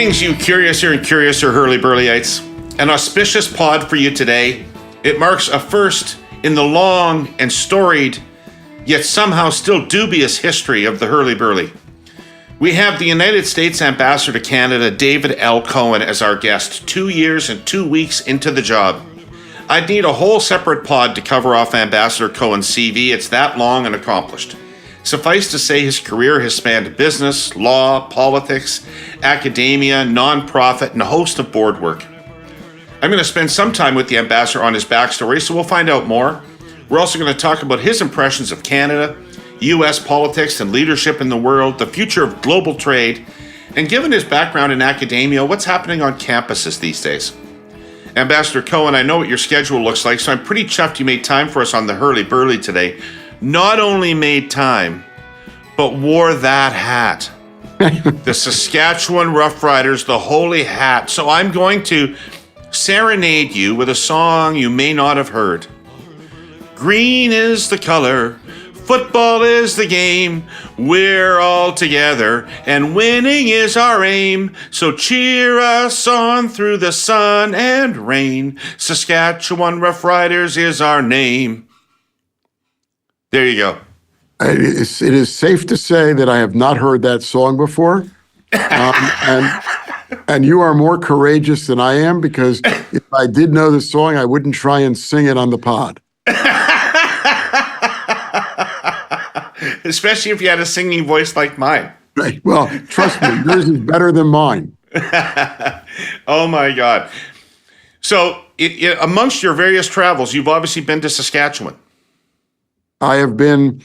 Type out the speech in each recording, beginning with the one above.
Greetings, you curiouser and curiouser Herle Burly-ites. An auspicious pod for you today. It marks a first in the long and storied, yet somehow still dubious history of the Herle Burly. We have the United States Ambassador to Canada, David L. Cohen, as our guest 2 years and 2 weeks into the job. I'd need a whole separate pod to cover off Ambassador Cohen's CV. It's that long and accomplished. Suffice to say, his career has spanned business, law, politics, academia, nonprofit, and a host of board work. I'm going to spend some time with the ambassador on his backstory, so we'll find out more. We're also going to talk about his impressions of Canada, U.S. politics and leadership in the world, the future of global trade, and given his background in academia, what's happening on campuses these days. Ambassador Cohen, I know what your schedule looks like, so I'm pretty chuffed you made time for us on the Herle Burly today. Not only made time, but wore that hat. The Saskatchewan Roughriders, the holy hat. So I'm going to serenade you with a song you may not have heard. Green is the color, football is the game, we're all together, and winning is our aim. So cheer us on through the sun and rain. Saskatchewan Roughriders is our name. There you go. It is safe to say that I have not heard that song before. And you are more courageous than I am, because if I did know the song, I wouldn't try and sing it on the pod. Especially if you had a singing voice like mine. Right. Well, trust me, yours is better than mine. Oh, my God. So amongst your various travels, you've obviously been to Saskatchewan. I have been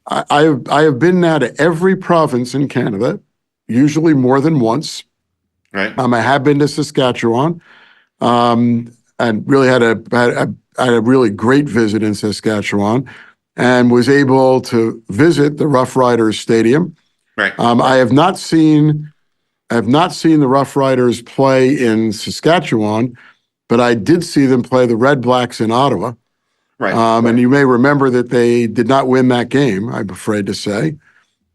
now to every province in Canada, usually more than once. Right. I have been to Saskatchewan, and really had a really great visit in Saskatchewan, and was able to visit the Rough Riders Stadium. Right. I have not seen the Rough Riders play in Saskatchewan, but I did see them play the Red Blacks in Ottawa. Right. And you may remember that they did not win that game, I'm afraid to say,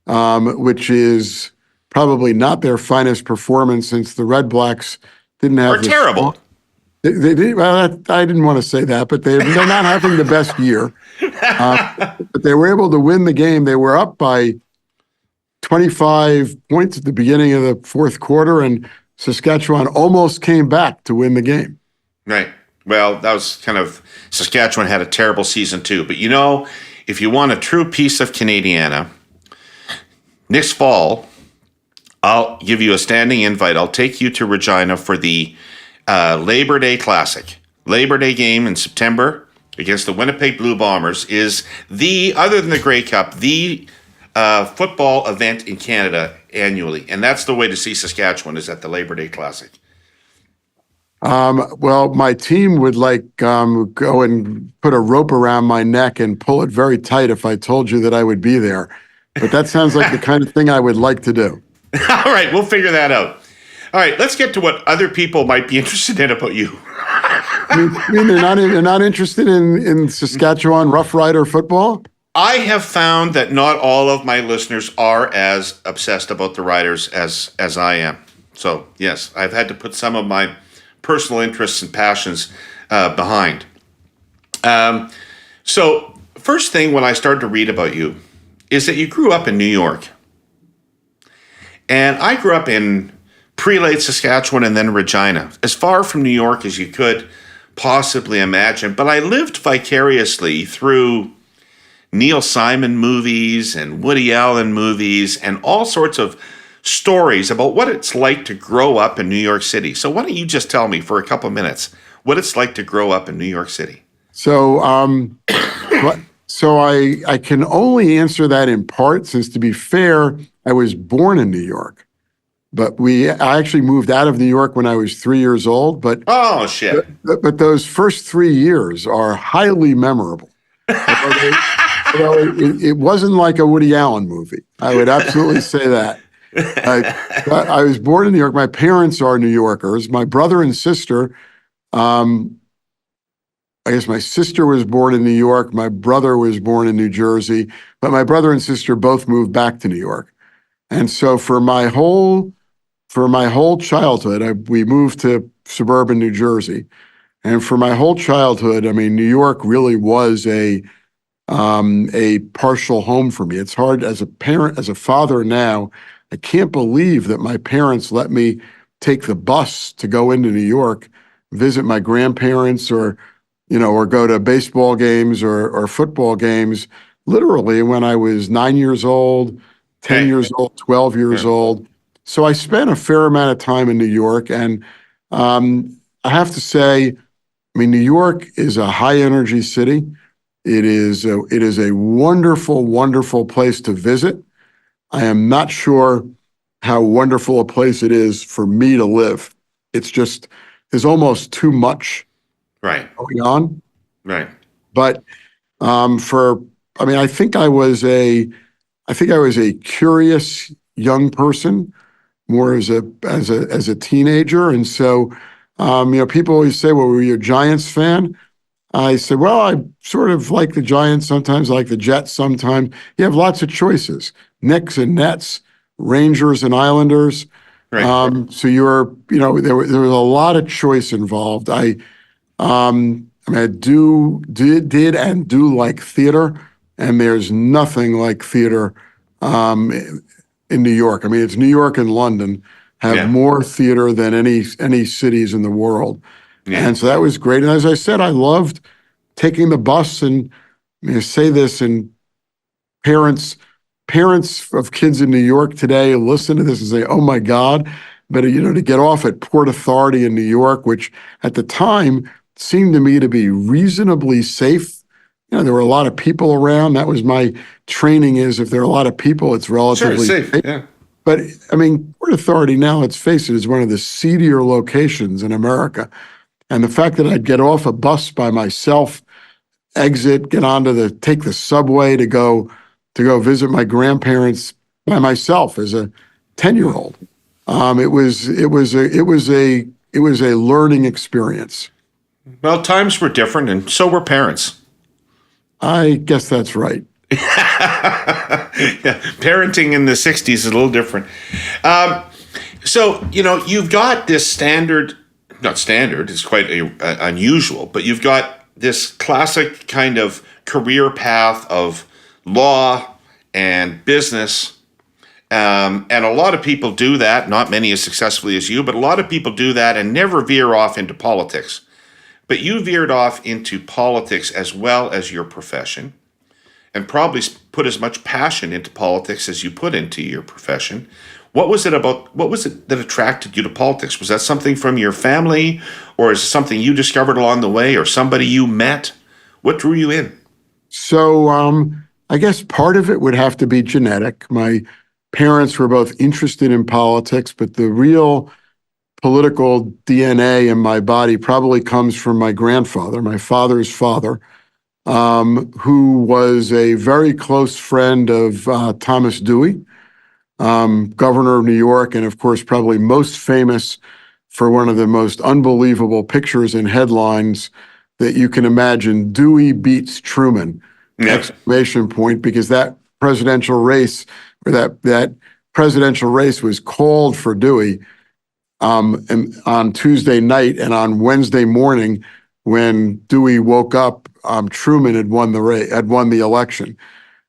which is probably not their finest performance, since the Red Blacks didn't have. Are terrible. They did, well, I didn't want to say that, but they're not having the best year. But they were able to win the game. They were up by 25 points at the beginning of the fourth quarter, and Saskatchewan almost came back to win the game. Right. Well, that was Saskatchewan had a terrible season too. But if you want a true piece of Canadiana, next fall, I'll give you a standing invite. I'll take you to Regina for the Labor Day Classic. Labor Day game in September against the Winnipeg Blue Bombers is other than the Grey Cup, the football event in Canada annually. And that's the way to see Saskatchewan, is at the Labor Day Classic. Well, my team would go and put a rope around my neck and pull it very tight if I told you that I would be there. But that sounds like the kind of thing I would like to do. All right, we'll figure that out. All right, let's get to what other people might be interested in about you. You mean they're not interested in Saskatchewan Rough Rider football? I have found that not all of my listeners are as obsessed about the Riders as I am. So, yes, I've had to put some of my personal interests and passions behind. So first thing when I started to read about you is that you grew up in New York. And I grew up in Prelate, Saskatchewan, and then Regina, as far from New York as you could possibly imagine. But I lived vicariously through Neil Simon movies and Woody Allen movies and all sorts of stories about what it's like to grow up in New York City. So why don't you just tell me for a couple minutes what it's like to grow up in New York City? So, I can only answer that in part, since, to be fair, I was born in New York, but I actually moved out of New York when I was 3 years old. But oh shit! But those first 3 years are highly memorable. It wasn't like a Woody Allen movie. I would absolutely say that. I was born in New York. My parents are New Yorkers. My brother and sister, I guess my sister was born in New York. My brother was born in New Jersey. But my brother and sister both moved back to New York. And so for my whole for my whole childhood, we moved to suburban New Jersey. And for my whole childhood, I mean, New York really was a partial home for me. It's hard as a parent, as a father now, I can't believe that my parents let me take the bus to go into New York, visit my grandparents or go to baseball games or football games, literally when I was 9 years old, 10 Okay. years old, 12 years Yeah. old. So I spent a fair amount of time in New York. And I have to say, I mean, New York is a high energy city. It is a wonderful, wonderful place to visit. I am not sure how wonderful a place it is for me to live. It's just, there's almost too much Right. going on. Right. But I mean, I think I was a curious young person, more as a teenager, and so people always say, "Well, were you a Giants fan?" I said, "Well, I sort of like the Giants sometimes, I like the Jets sometimes." You have lots of choices: Knicks and Nets, Rangers and Islanders. Right. So there was a lot of choice involved. I mean, did and do like theater, and there's nothing like theater um, in New York. I mean, it's New York and London have Yeah. more theater than any cities in the world, Yeah. and so that was great. And as I said, I loved taking the bus, and say this, and parents parents of kids in New York today listen to this and say, "Oh my God!" But to get off at Port Authority in New York, which at the time seemed to me to be reasonably safe. There were a lot of people around. That was my training: is if there are a lot of people, it's Sure. It's relatively safe. safe. Yeah. But I mean, Port Authority now, let's face it, is one of the seedier locations in America. And the fact that I'd get off a bus by myself, exit, take the subway to go visit my grandparents by myself as a 10-year-old. It was a learning experience. Well, times were different, and so were parents. I guess that's right. Yeah, parenting in the 60s is a little different. So, you've got this standard, not standard, it's quite unusual, but you've got this classic kind of career path of law and business. And a lot of people do that, not many as successfully as you, but a lot of people do that and never veer off into politics. But you veered off into politics as well as your profession, and probably put as much passion into politics as you put into your profession. What was it that attracted you to politics? Was that something from your family, or is it something you discovered along the way, or somebody you met? What drew you in? So I guess part of it would have to be genetic. My parents were both interested in politics, but the real political DNA in my body probably comes from my grandfather, my father's father, who was a very close friend of Thomas Dewey, governor of New York, and of course, probably most famous for one of the most unbelievable pictures and headlines that you can imagine: Dewey beats Truman! Yeah. Exclamation point, because that presidential race, or that presidential race, was called for Dewey and on Tuesday night, and on Wednesday morning, when Dewey woke up, Truman had won the election.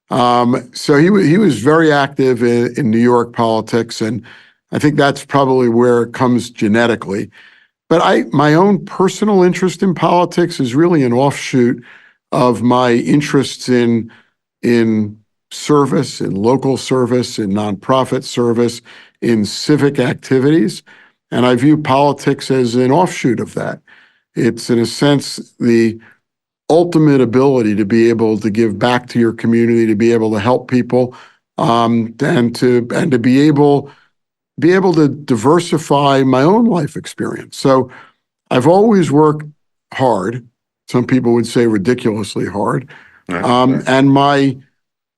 So he was very active in New York politics, and I think that's probably where it comes genetically. But my own personal interest in politics is really an offshoot of my interests in service, in local service, in nonprofit service, in civic activities. And I view politics as an offshoot of that. It's, in a sense, the ultimate ability to be able to give back to your community, to be able to help people, and to be able to diversify my own life experience. So I've always worked hard. Some people would say ridiculously hard. Yeah.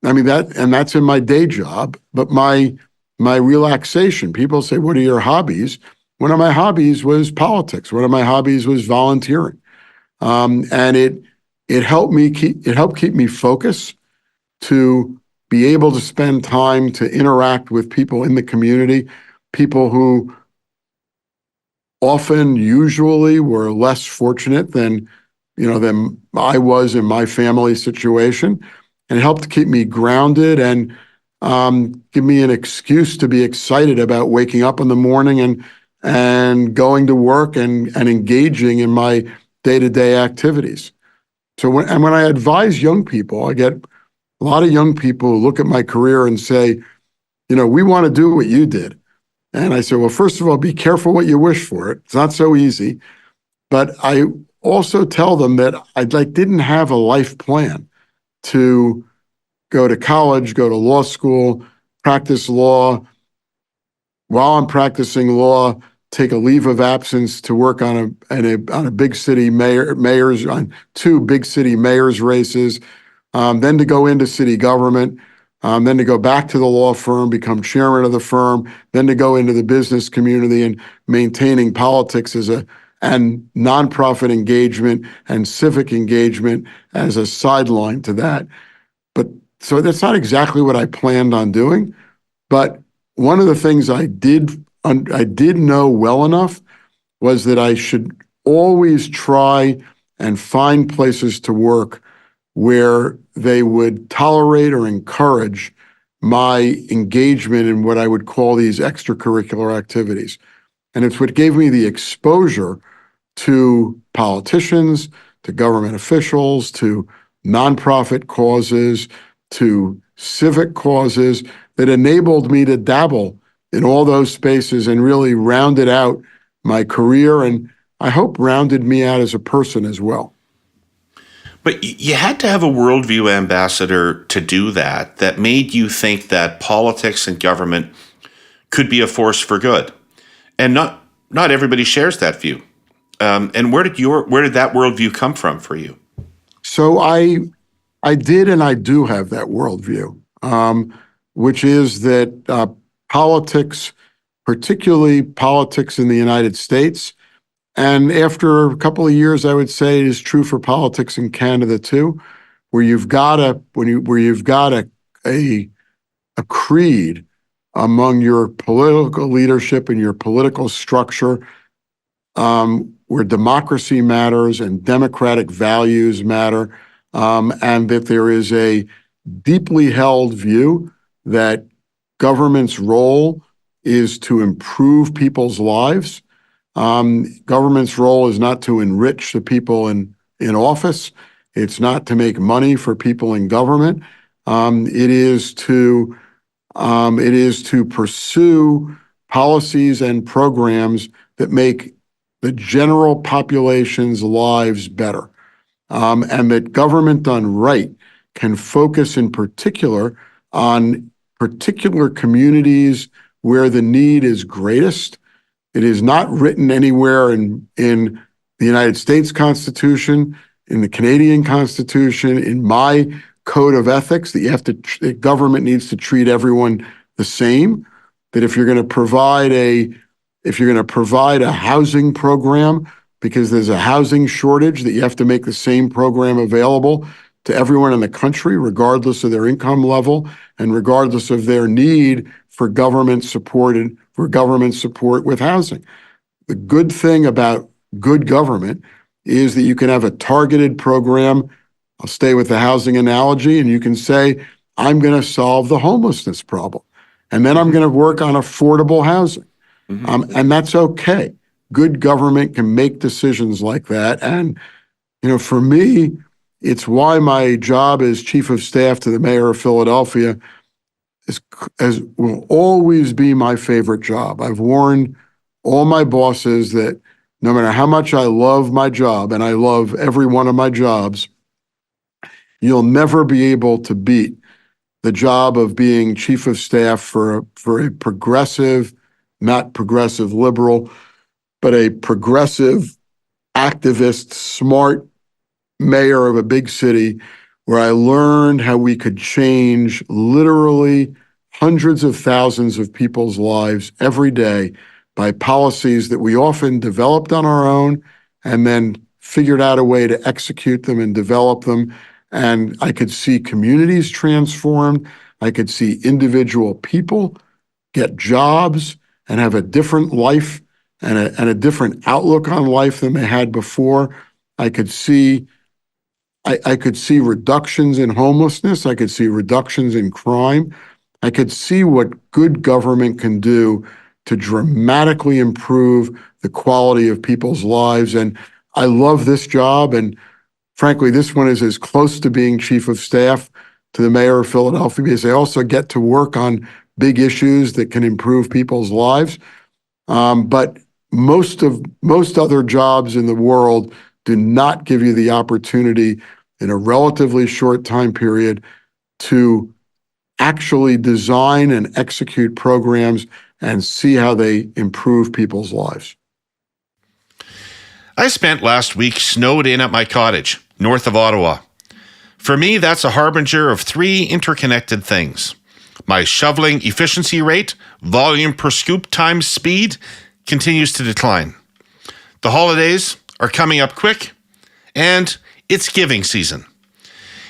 That's in my day job, but my relaxation. People say, "What are your hobbies?" One of my hobbies was politics. One of my hobbies was volunteering, and it helped keep me focused, to be able to spend time to interact with people in the community, people who often, usually, were less fortunate than I was in my family situation, and it helped keep me grounded and give me an excuse to be excited about waking up in the morning and going to work and engaging in my day-to-day activities. So when I advise young people, I get a lot of young people who look at my career and say, we want to do what you did. And I say, well, first of all, be careful what you wish for. It's not so easy. But I also tell them that I didn't have a life plan to go to college, go to law school, practice law. While I'm practicing law, take a leave of absence to work on a big city mayor's on 2 big city mayors races, then to go into city government, then to go back to the law firm, become chairman of the firm, then to go into the business community and maintaining politics and nonprofit engagement and civic engagement as a sideline to that. But so that's not exactly what I planned on doing. But one of the things I did know well enough was that I should always try and find places to work where they would tolerate or encourage my engagement in what I would call these extracurricular activities. And it's what gave me the exposure to politicians, to government officials, to nonprofit causes, to civic causes that enabled me to dabble in all those spaces and really rounded out my career, and I hope rounded me out as a person as well. But you had to have a worldview ambassador to do that made you think that politics and government could be a force for good. And not everybody shares that view. And where did that worldview come from for you? So I did and I do have that worldview, which is that politics, particularly politics in the United States, and after a couple of years, I would say it is true for politics in Canada too, where you've got a creed among your political leadership and your political structure, where democracy matters and democratic values matter, and that there is a deeply held view that government's role is to improve people's lives. Government's role is not to enrich the people in office. It's not to make money for people in government. It is to pursue policies and programs that make the general population's lives better, and that government done right can focus in particular on particular communities where the need is greatest. It is not written anywhere in the United States Constitution, in the Canadian Constitution, in my code of ethics that government needs to treat everyone the same. That if you're going to provide a housing program because there's a housing shortage, that you have to make the same program available to everyone in the country, regardless of their income level and regardless of their need for government support with housing. The good thing about good government is that you can have a targeted program. I'll stay with the housing analogy, and you can say, I'm going to solve the homelessness problem, and then I'm going to work on affordable housing. And that's okay. Good government can make decisions like that. And, for me, it's why my job as chief of staff to the mayor of Philadelphia will always be my favorite job. I've warned all my bosses that no matter how much I love my job, and I love every one of my jobs, you'll never be able to beat the job of being chief of staff for a progressive, not progressive liberal, but a progressive, activist, smart mayor of a big city, where I learned how we could change literally hundreds of thousands of people's lives every day by policies that we often developed on our own and then figured out a way to execute them and develop them. And I could see communities transformed. I could see individual people get jobs and have a different life and a different outlook on life than they had before. I could see reductions in homelessness. I could see reductions in crime. I could see what good government can do to dramatically improve the quality of people's lives. And I love this job. And frankly, this one is as close to being chief of staff to the mayor of Philadelphia because they also get to work on big issues that can improve people's lives. But most other jobs in the world do not give you the opportunity in a relatively short time period to actually design and execute programs and see how they improve people's lives. I spent last week snowed in at my cottage, north of Ottawa. For me, that's a harbinger of three interconnected things. My shoveling efficiency rate, volume per scoop times speed, continues to decline. The holidays are coming up quick, and it's giving season.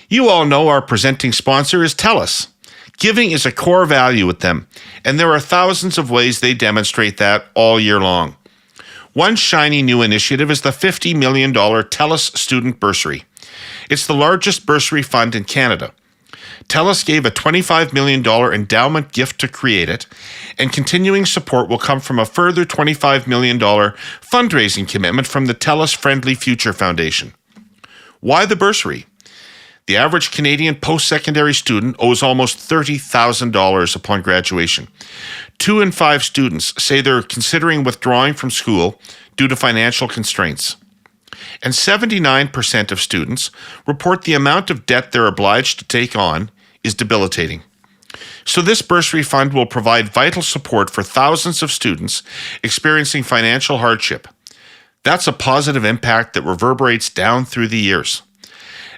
You all know our presenting sponsor is TELUS. Giving is a core value with them, and there are thousands of ways they demonstrate that all year long. One shiny new initiative is the $50 million TELUS Student Bursary. It's the largest bursary fund in Canada. TELUS gave a $25 million endowment gift to create it, and continuing support will come from a further $25 million fundraising commitment from the TELUS Friendly Future Foundation. Why the bursary? The average Canadian post-secondary student owes almost $30,000 upon graduation. 2 in 5 students say they're considering withdrawing from school due to financial constraints. And 79% of students report the amount of debt they're obliged to take on is debilitating. So this bursary fund will provide vital support for thousands of students experiencing financial hardship. That's a positive impact that reverberates down through the years.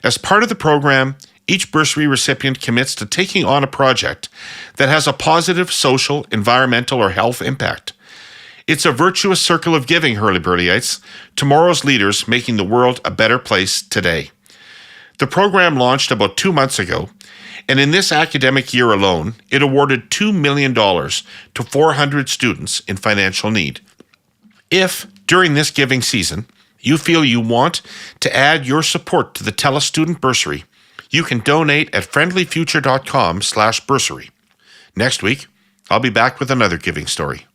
As part of the program, each bursary recipient commits to taking on a project that has a positive social, environmental, or health impact. It's a virtuous circle of giving, Herle Burly-ites, tomorrow's leaders making the world a better place today. The program launched about 2 months ago, and in this academic year alone, it awarded $2 million to 400 students in financial need. If, during this giving season, you feel you want to add your support to the TELUS Student Bursary, you can donate at friendlyfuture.com/bursary. Next week, I'll be back with another giving story.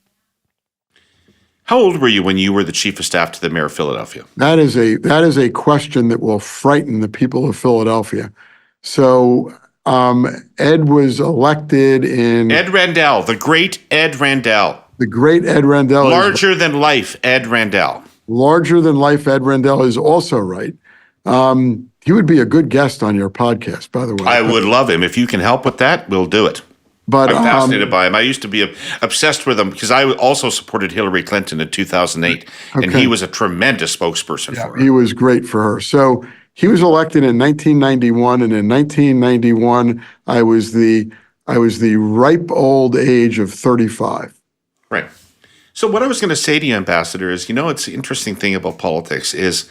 How old were you when you were the chief of staff to the mayor of Philadelphia? That is a question that will frighten the people of Philadelphia. So Ed was elected in... Ed Rendell, the great Ed Rendell. The great Ed Rendell. Larger than life Ed Rendell. Larger than life Ed Rendell is also right. He would be a good guest on your podcast, by the way. I would love him. If you can help with that, we'll do it. But I'm fascinated by him. I used to be obsessed with him because I also supported Hillary Clinton in 2008, and he was a tremendous spokesperson for her. He was great for her. So he was elected in 1991, and in 1991, I was the ripe old age of 35. Right. So what I was going to say to you, Ambassador, is, it's the interesting thing about politics is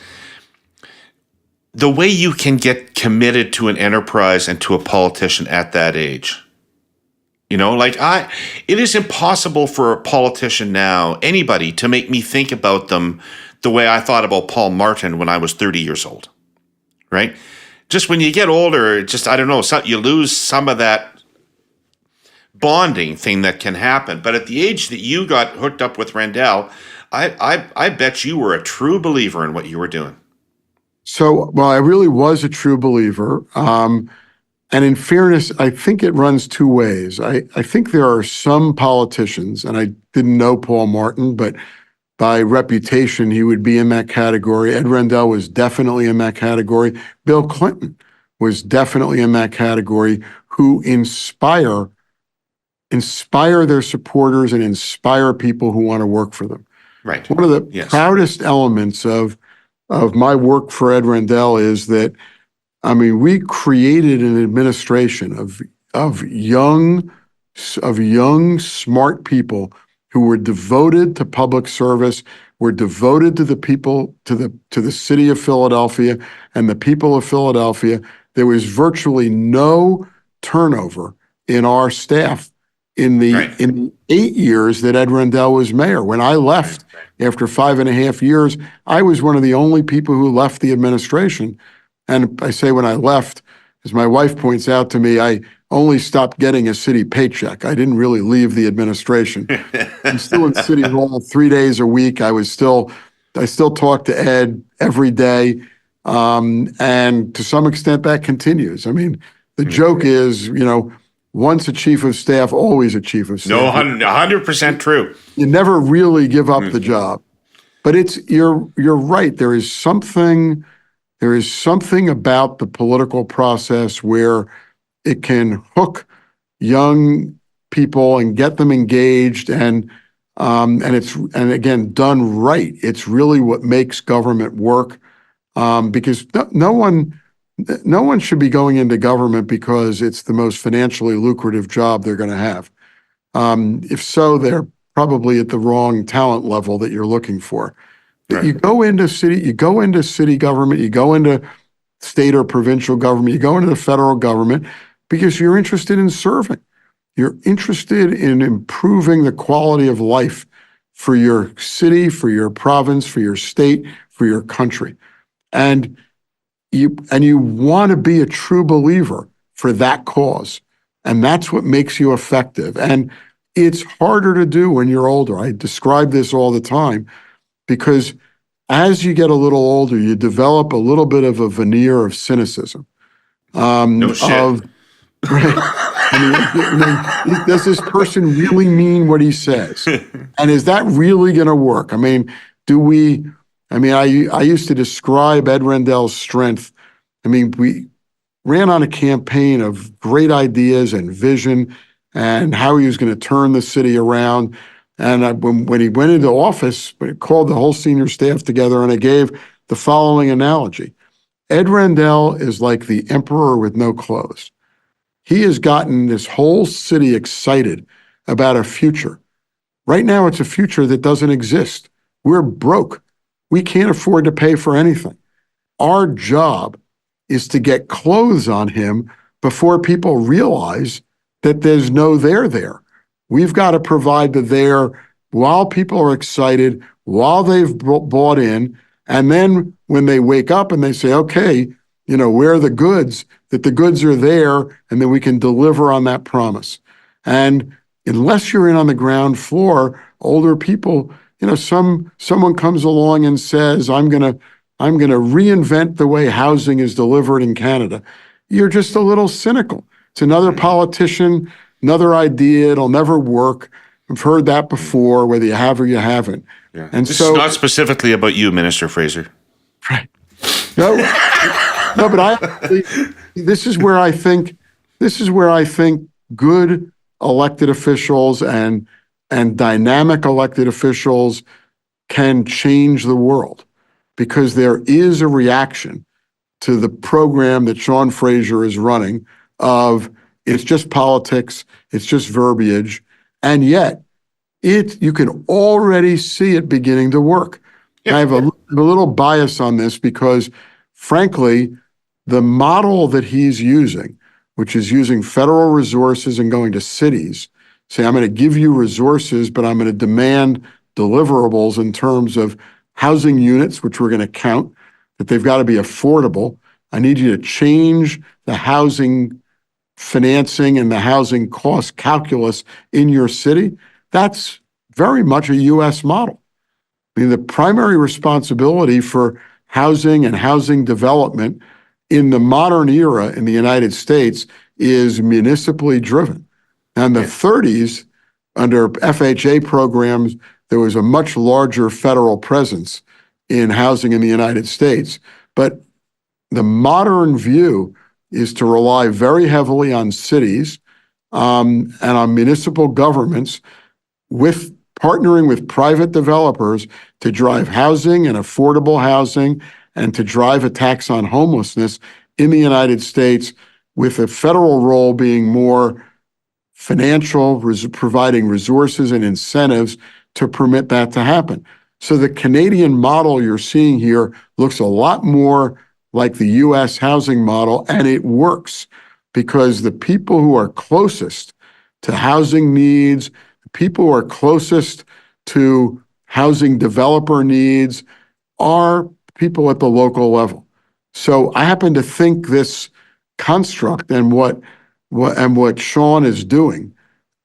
the way you can get committed to an enterprise and to a politician at that age. It is impossible for a politician now, anybody, to make me think about them the way I thought about Paul Martin when I was 30 years old, right? Just when you get older, you lose some of that bonding thing that can happen. But at the age that you got hooked up with Rendell, I bet you were a true believer in what you were doing. So, well, I really was a true believer. And in fairness, I think it runs two ways. I think there are some politicians, and I didn't know Paul Martin, but by reputation, he would be in that category. Ed Rendell was definitely in that category. Bill Clinton was definitely in that category, who inspire their supporters and inspire people who want to work for them. Right. One of the proudest elements of my work for Ed Rendell is that, we created an administration of young, smart people who were devoted to public service, were devoted to the people, to the city of Philadelphia and the people of Philadelphia. There was virtually no turnover in our staff Right. in the 8 years that Ed Rendell was mayor. When I left after 5.5 years, I was one of the only people who left the administration. And I say when I left, as my wife points out to me, I only stopped getting a city paycheck. I didn't really leave the administration. I'm still in City Hall 3 days a week. I still talk to Ed every day. And to some extent that continues. I mean, the joke is, once a chief of staff, always a chief of staff. No, 100% true. You never really give up the job. But you're right. There is something about the political process where it can hook young people and get them engaged, and again, done right, it's really what makes government work. Because no one should be going into government because it's the most financially lucrative job they're going to have. If so, they're probably at the wrong talent level that you're looking for. Right. You go into city government, you go into state or provincial government, you go into the federal government because you're interested in serving. You're interested in improving the quality of life for your city, for your province, for your state, for your country. And you want to be a true believer for that cause. And that's what makes you effective. And it's harder to do when you're older. I describe this all the time because as you get a little older, you develop a little bit of a veneer of cynicism. No shit. Does this person really mean what he says? And is that really going to work? I used to describe Ed Rendell's strength. We ran on a campaign of great ideas and vision and how he was going to turn the city around. And when he went into office, he called the whole senior staff together and I gave the following analogy. Ed Rendell is like the emperor with no clothes. He has gotten this whole city excited about a future. Right now, it's a future that doesn't exist. We're broke. We can't afford to pay for anything. Our job is to get clothes on him before people realize that there's no there there. We've got to provide the there while people are excited, while they've bought in, and then when they wake up and they say, okay, where are the goods, that the goods are there, and then we can deliver on that promise. And unless you're in on the ground floor, older people, someone comes along and says, I'm gonna reinvent the way housing is delivered in Canada. You're just a little cynical. It's another politician, another idea, it'll never work. I've heard that before, whether you have or you haven't. Yeah. And this is not specifically about you, Minister Fraser. Right. No, but this is where I think good elected officials and dynamic elected officials can change the world, because there is a reaction to the program that Sean Fraser is running of it's just politics, it's just verbiage, and yet you can already see it beginning to work. Yeah. I have a little bias on this because, frankly, the model that he's using, which is using federal resources and going to cities, say, I'm going to give you resources, but I'm going to demand deliverables in terms of housing units, which we're going to count, that they've got to be affordable. I need you to change the housing financing and the housing cost calculus in your city. That's very much a U.S. model. The primary responsibility for housing and housing development in the modern era in the United States is municipally driven. In the 30s, under FHA programs, there was a much larger federal presence in housing in the United States. But the modern view is to rely very heavily on cities and on municipal governments with partnering with private developers to drive housing and affordable housing and to drive attacks on homelessness in the United States, with a federal role being more financial, providing resources and incentives to permit that to happen. So the Canadian model you're seeing here looks a lot more like the U.S. housing model, and it works because the people who are closest to housing needs, people who are closest to housing developer needs are people at the local level. So I happen to think this construct and what Sean is doing,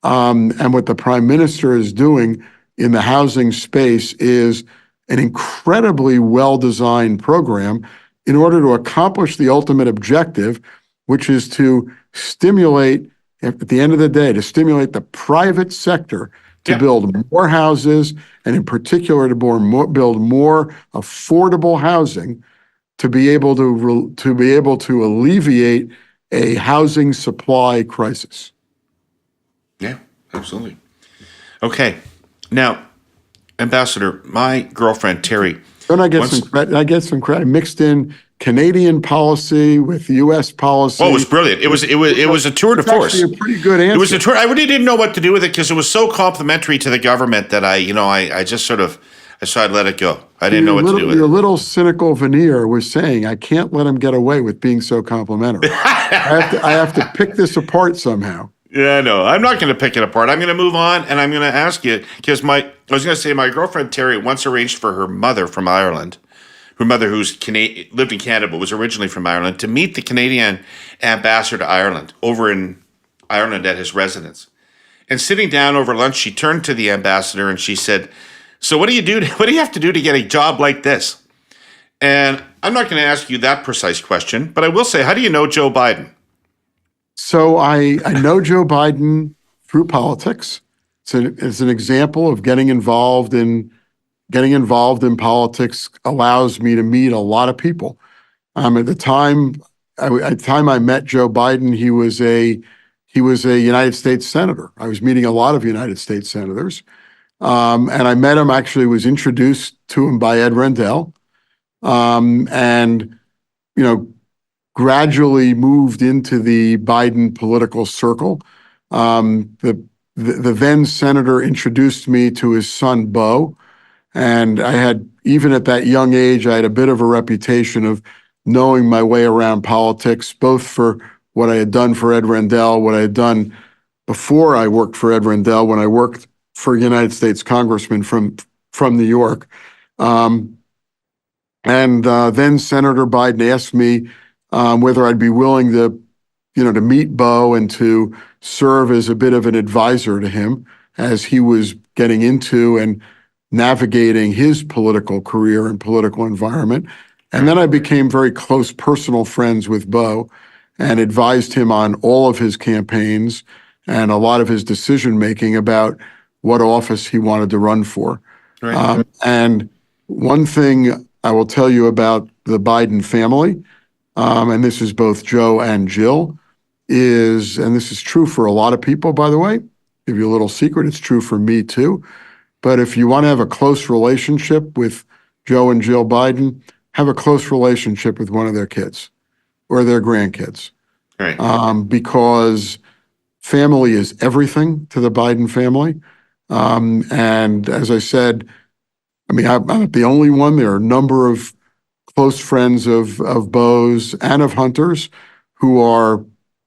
and what the Prime Minister is doing in the housing space is an incredibly well-designed program in order to accomplish the ultimate objective, which is to stimulate, at the end of the day, to stimulate the private sector to build more houses, and in particular to build more affordable housing, to be able to alleviate a housing supply crisis. Yeah, absolutely. Okay, now, Ambassador, my girlfriend Terry. Don't I get some credit? I get some credit. Mixed in Canadian policy with U.S. policy. Oh, it was brilliant. It was a tour de force. Actually, a pretty good answer. It was a tour. I really didn't know what to do with it because it was so complimentary to the government that I just sort of I'd let it go. I didn't know what to do with it. Your little cynical veneer was saying, I can't let him get away with being so complimentary. I have to pick this apart somehow. Yeah, no, I'm not going to pick it apart. I'm going to move on, and I'm going to ask you because my girlfriend Terry once arranged for her mother from Ireland, her mother who's lived in Canada but was originally from Ireland, to meet the Canadian ambassador to Ireland over in Ireland at his residence. And sitting down over lunch, she turned to the ambassador and she said, "So what do you have to do to get a job like this?" And I'm not going to ask you that precise question, but I will say, how do you know Joe Biden? So I know Joe Biden through politics. It's an example of getting involved in politics allows me to meet a lot of people. At the time I met Joe Biden, he was a United States senator. I was meeting a lot of United States senators, and I met him. Actually, was introduced to him by Ed Rendell, and gradually moved into the Biden political circle. The then senator introduced me to his son, Beau, and even at that young age, I had a bit of a reputation of knowing my way around politics, both for what I had done for Ed Rendell, what I had done before I worked for Ed Rendell, when I worked for a United States congressman from New York. And then Senator Biden asked me whether I'd be willing to meet Beau and to serve as a bit of an advisor to him as he was getting into and navigating his political career and political environment. And then I became very close personal friends with Beau and advised him on all of his campaigns and a lot of his decision-making about what office he wanted to run for. Right. And one thing I will tell you about the Biden family, and this is both Joe and Jill, and this is true for a lot of people, by the way, give you a little secret, it's true for me too, but if you want to have a close relationship with Joe and Jill Biden, have a close relationship with one of their kids or their grandkids. Right. Because family is everything to the Biden family. And as I said, I'm not the only one. There are a number of close friends of Beau's and of Hunter's who are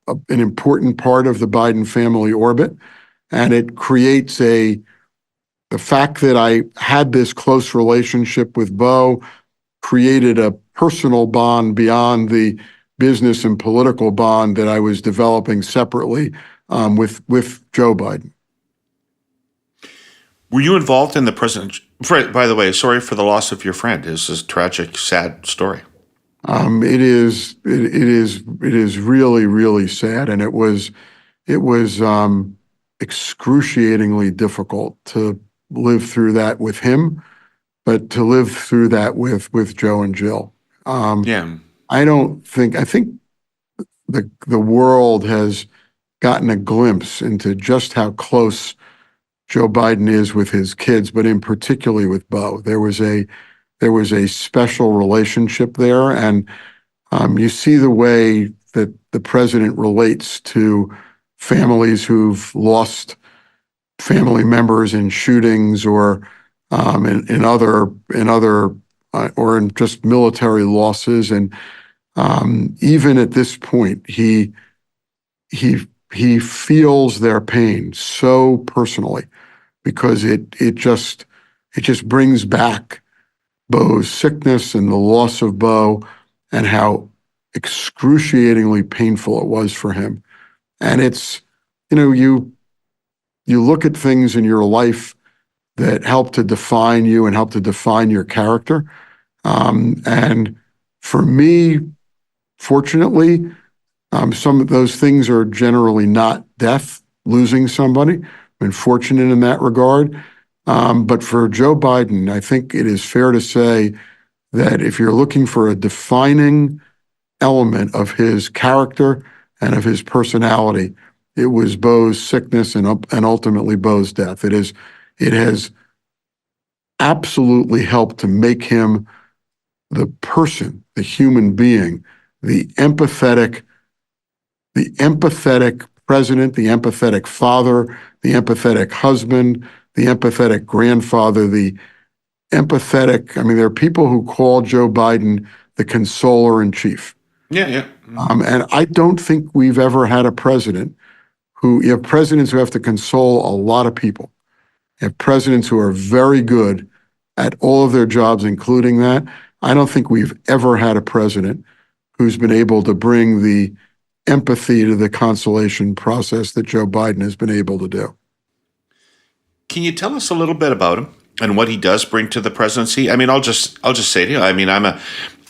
an important part of the Biden family orbit. And it creates the fact that I had this close relationship with Beau created a personal bond beyond the business and political bond that I was developing separately with Joe Biden. Were you involved in the president? By the way, sorry for the loss of your friend. This is a tragic, sad story. It is really, really sad, and it was excruciatingly difficult to live through that with him, but to live through that with Joe and Jill. Yeah. I think the world has gotten a glimpse into just how close Joe Biden is with his kids, but in particularly with Beau. There was a special relationship there, and you see the way that the president relates to families who've lost family members in shootings or in other or in just military losses, and even at this point, he he feels their pain so personally because it just brings back Bo's sickness and the loss of Bo and how excruciatingly painful it was for him. And it's, you look at things in your life that help to define you and help to define your character. And for me, fortunately, some of those things are generally not death, losing somebody. I've been fortunate in that regard. But for Joe Biden, I think it is fair to say that if you're looking for a defining element of his character and of his personality, it was Bo's sickness and ultimately Bo's death. It has absolutely helped to make him the person, the human being, the empathetic president, the empathetic father, the empathetic husband, the empathetic grandfather, the empathetic. There are people who call Joe Biden the consoler in chief. Yeah, yeah. And I don't think we've ever had a president you have presidents who have to console a lot of people. You have presidents who are very good at all of their jobs, including that. I don't think we've ever had a president who's been able to bring the empathy to the consolation process that Joe Biden has been able to do. Can you tell us a little bit about him and what he does bring to the presidency? I'll just say to you,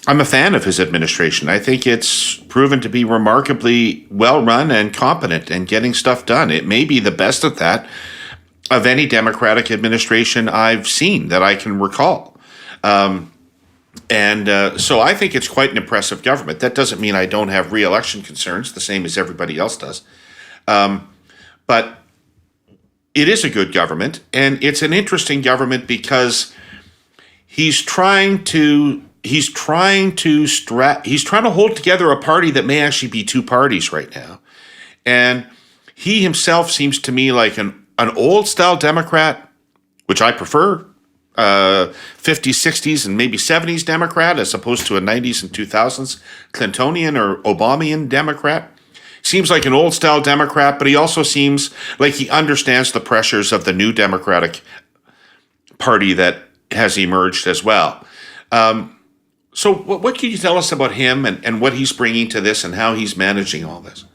I'm a fan of his administration. I think it's proven to be remarkably well run and competent and getting stuff done. It may be the best at that of any Democratic administration I've seen that I can recall. So I think it's quite an impressive government. That doesn't mean I don't have re-election concerns, the same as everybody else does. But it is a good government, and it's an interesting government because he's trying to hold together a party that may actually be two parties right now. And he himself seems to me like an old style Democrat, which I prefer, 50s, 60s, and maybe 70s Democrat, as opposed to a 90s and 2000s Clintonian or Obamian Democrat. Seems like an old style Democrat, but he also seems like he understands the pressures of the new Democratic Party that has emerged as well. So what can you tell us about him and what he's bringing to this and how he's managing all this?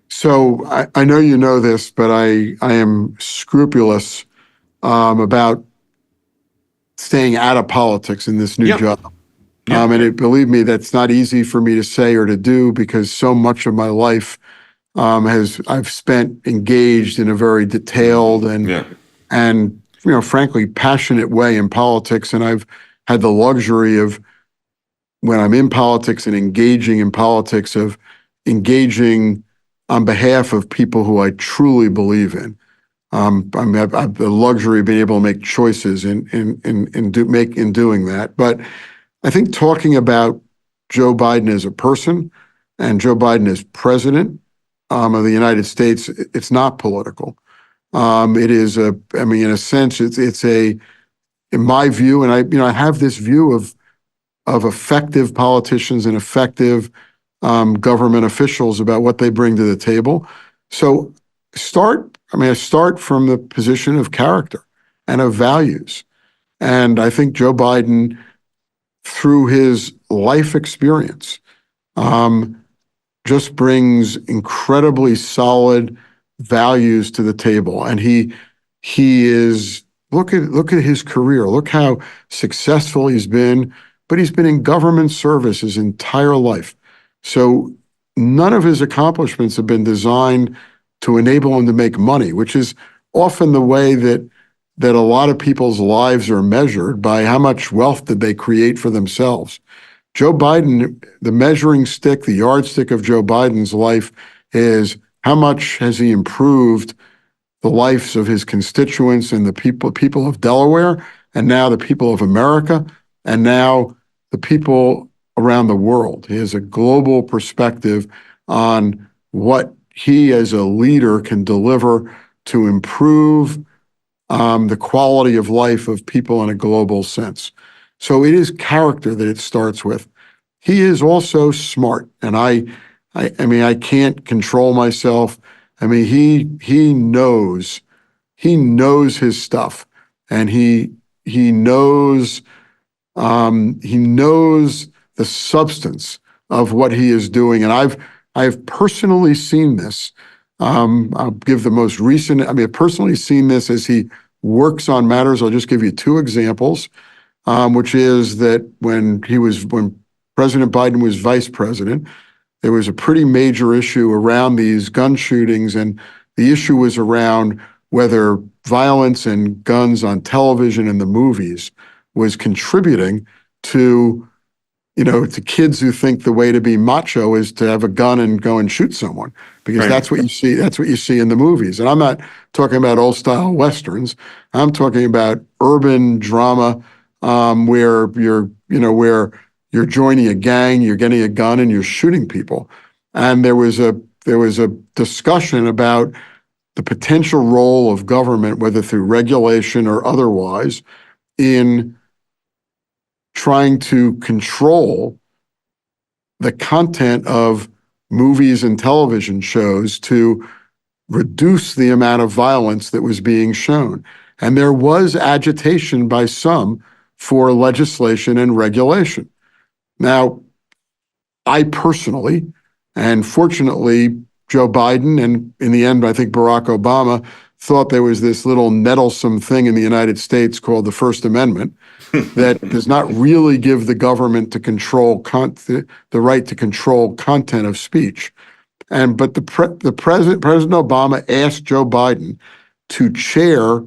So I know you know this, but I am scrupulous about staying out of politics in this new job. Believe me, that's not easy for me to say or to do because so much of my life I've spent engaged in a very detailed and frankly passionate way in politics, and I've had the luxury of, when I'm in politics and engaging in politics, of engaging on behalf of people who I truly believe in. I've the luxury of being able to make choices in doing that. But I think talking about Joe Biden as a person and Joe Biden as president of the United States, it's not political. It is in a sense, it's in my view, and I have this view of effective politicians and effective government officials about what they bring to the table. So I start from the position of character and of values. And I think Joe Biden, through his life experience, just brings incredibly solid values to the table. And he is, look at his career. Look how successful he's been, but he's been in government service his entire life. So none of his accomplishments have been designed to enable him to make money, which is often the way that a lot of people's lives are measured, by how much wealth did they create for themselves. Joe Biden, the measuring stick, the yardstick of Joe Biden's life is how much has he improved the lives of his constituents and the people of Delaware, and now the people of America, and now the people around the world. He has a global perspective on what he as a leader can deliver to improve the quality of life of people in a global sense. So it is character that it starts with. He is also smart, and I can't control myself I mean, he knows his stuff, and he knows the substance of what he is doing. And I've personally seen this. I'll give the most recent. I mean, I've personally seen this as he works on matters. I'll just give you two examples, which is that when President Biden was vice president, there was a pretty major issue around these gun shootings, and the issue was around whether violence and guns on television and the movies was contributing to, to kids who think the way to be macho is to have a gun and go and shoot someone, because Right. that's what you see in the movies. And I'm not talking about old style Westerns. I'm talking about urban drama, where you're joining a gang, you're getting a gun, and you're shooting people. And there was a discussion about the potential role of government, whether through regulation or otherwise, in trying to control the content of movies and television shows to reduce the amount of violence that was being shown. And there was agitation by some for legislation and regulation. Now, I personally, and fortunately, Joe Biden, and in the end, I think Barack Obama, thought there was this little nettlesome thing in the United States called the First Amendment that does not really give the government to control the right to control content of speech. But President Obama asked Joe Biden to chair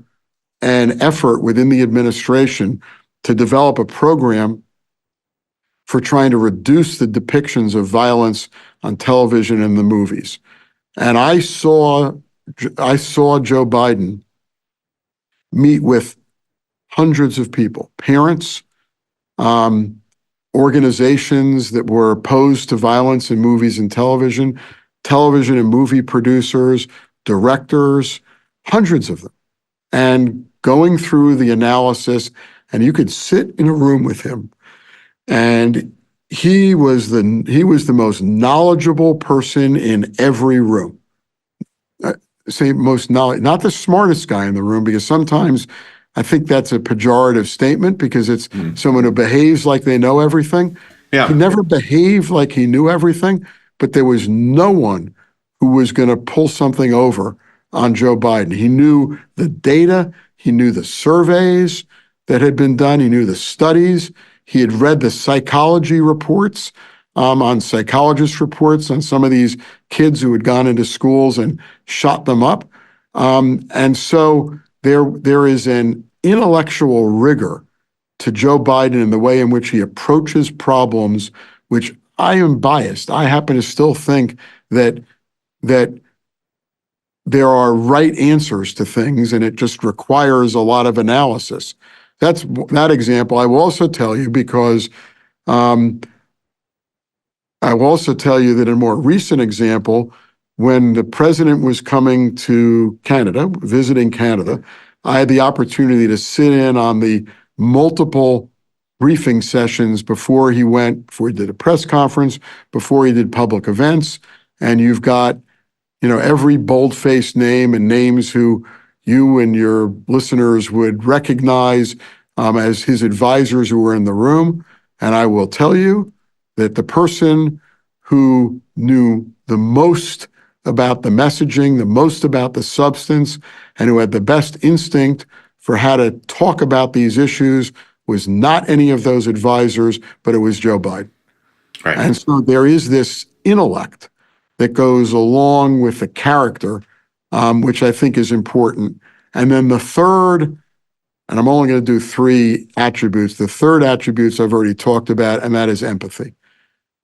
an effort within the administration to develop a program for trying to reduce the depictions of violence on television and the movies. And I saw Joe Biden meet with hundreds of people, parents, organizations that were opposed to violence in movies and television and movie producers, directors, hundreds of them, and going through the analysis. And you could sit in a room with him, and he was the most knowledgeable person in every room. Say most knowledge, not the smartest guy in the room, because sometimes I think that's a pejorative statement, because it's someone who behaves like they know everything. Yeah. He never behaved like he knew everything, but there was no one who was going to pull something over on Joe Biden. He knew the data, he knew the surveys that had been done, he knew the studies, he had read the psychology reports, on psychologist reports on some of these kids who had gone into schools and shot them up. And so there is an intellectual rigor to Joe Biden in the way in which he approaches problems, which I am biased. I happen to still think that there are right answers to things, and it just requires a lot of analysis. That's that example. I will also tell you, because I will also tell you that in a more recent example, when the president was coming to Canada, visiting Canada, I had the opportunity to sit in on the multiple briefing sessions before he did a press conference, before he did public events. And you've got, every bold-faced name and names who you and your listeners would recognize as his advisors who were in the room. And I will tell you that the person who knew the most about the messaging, the most about the substance, and who had the best instinct for how to talk about these issues was not any of those advisors, but it was Joe Biden. Right. And so there is this intellect that goes along with the character, which I think is important. And then the third, and I'm only going to do three attributes. The third attributes I've already talked about, and that is empathy.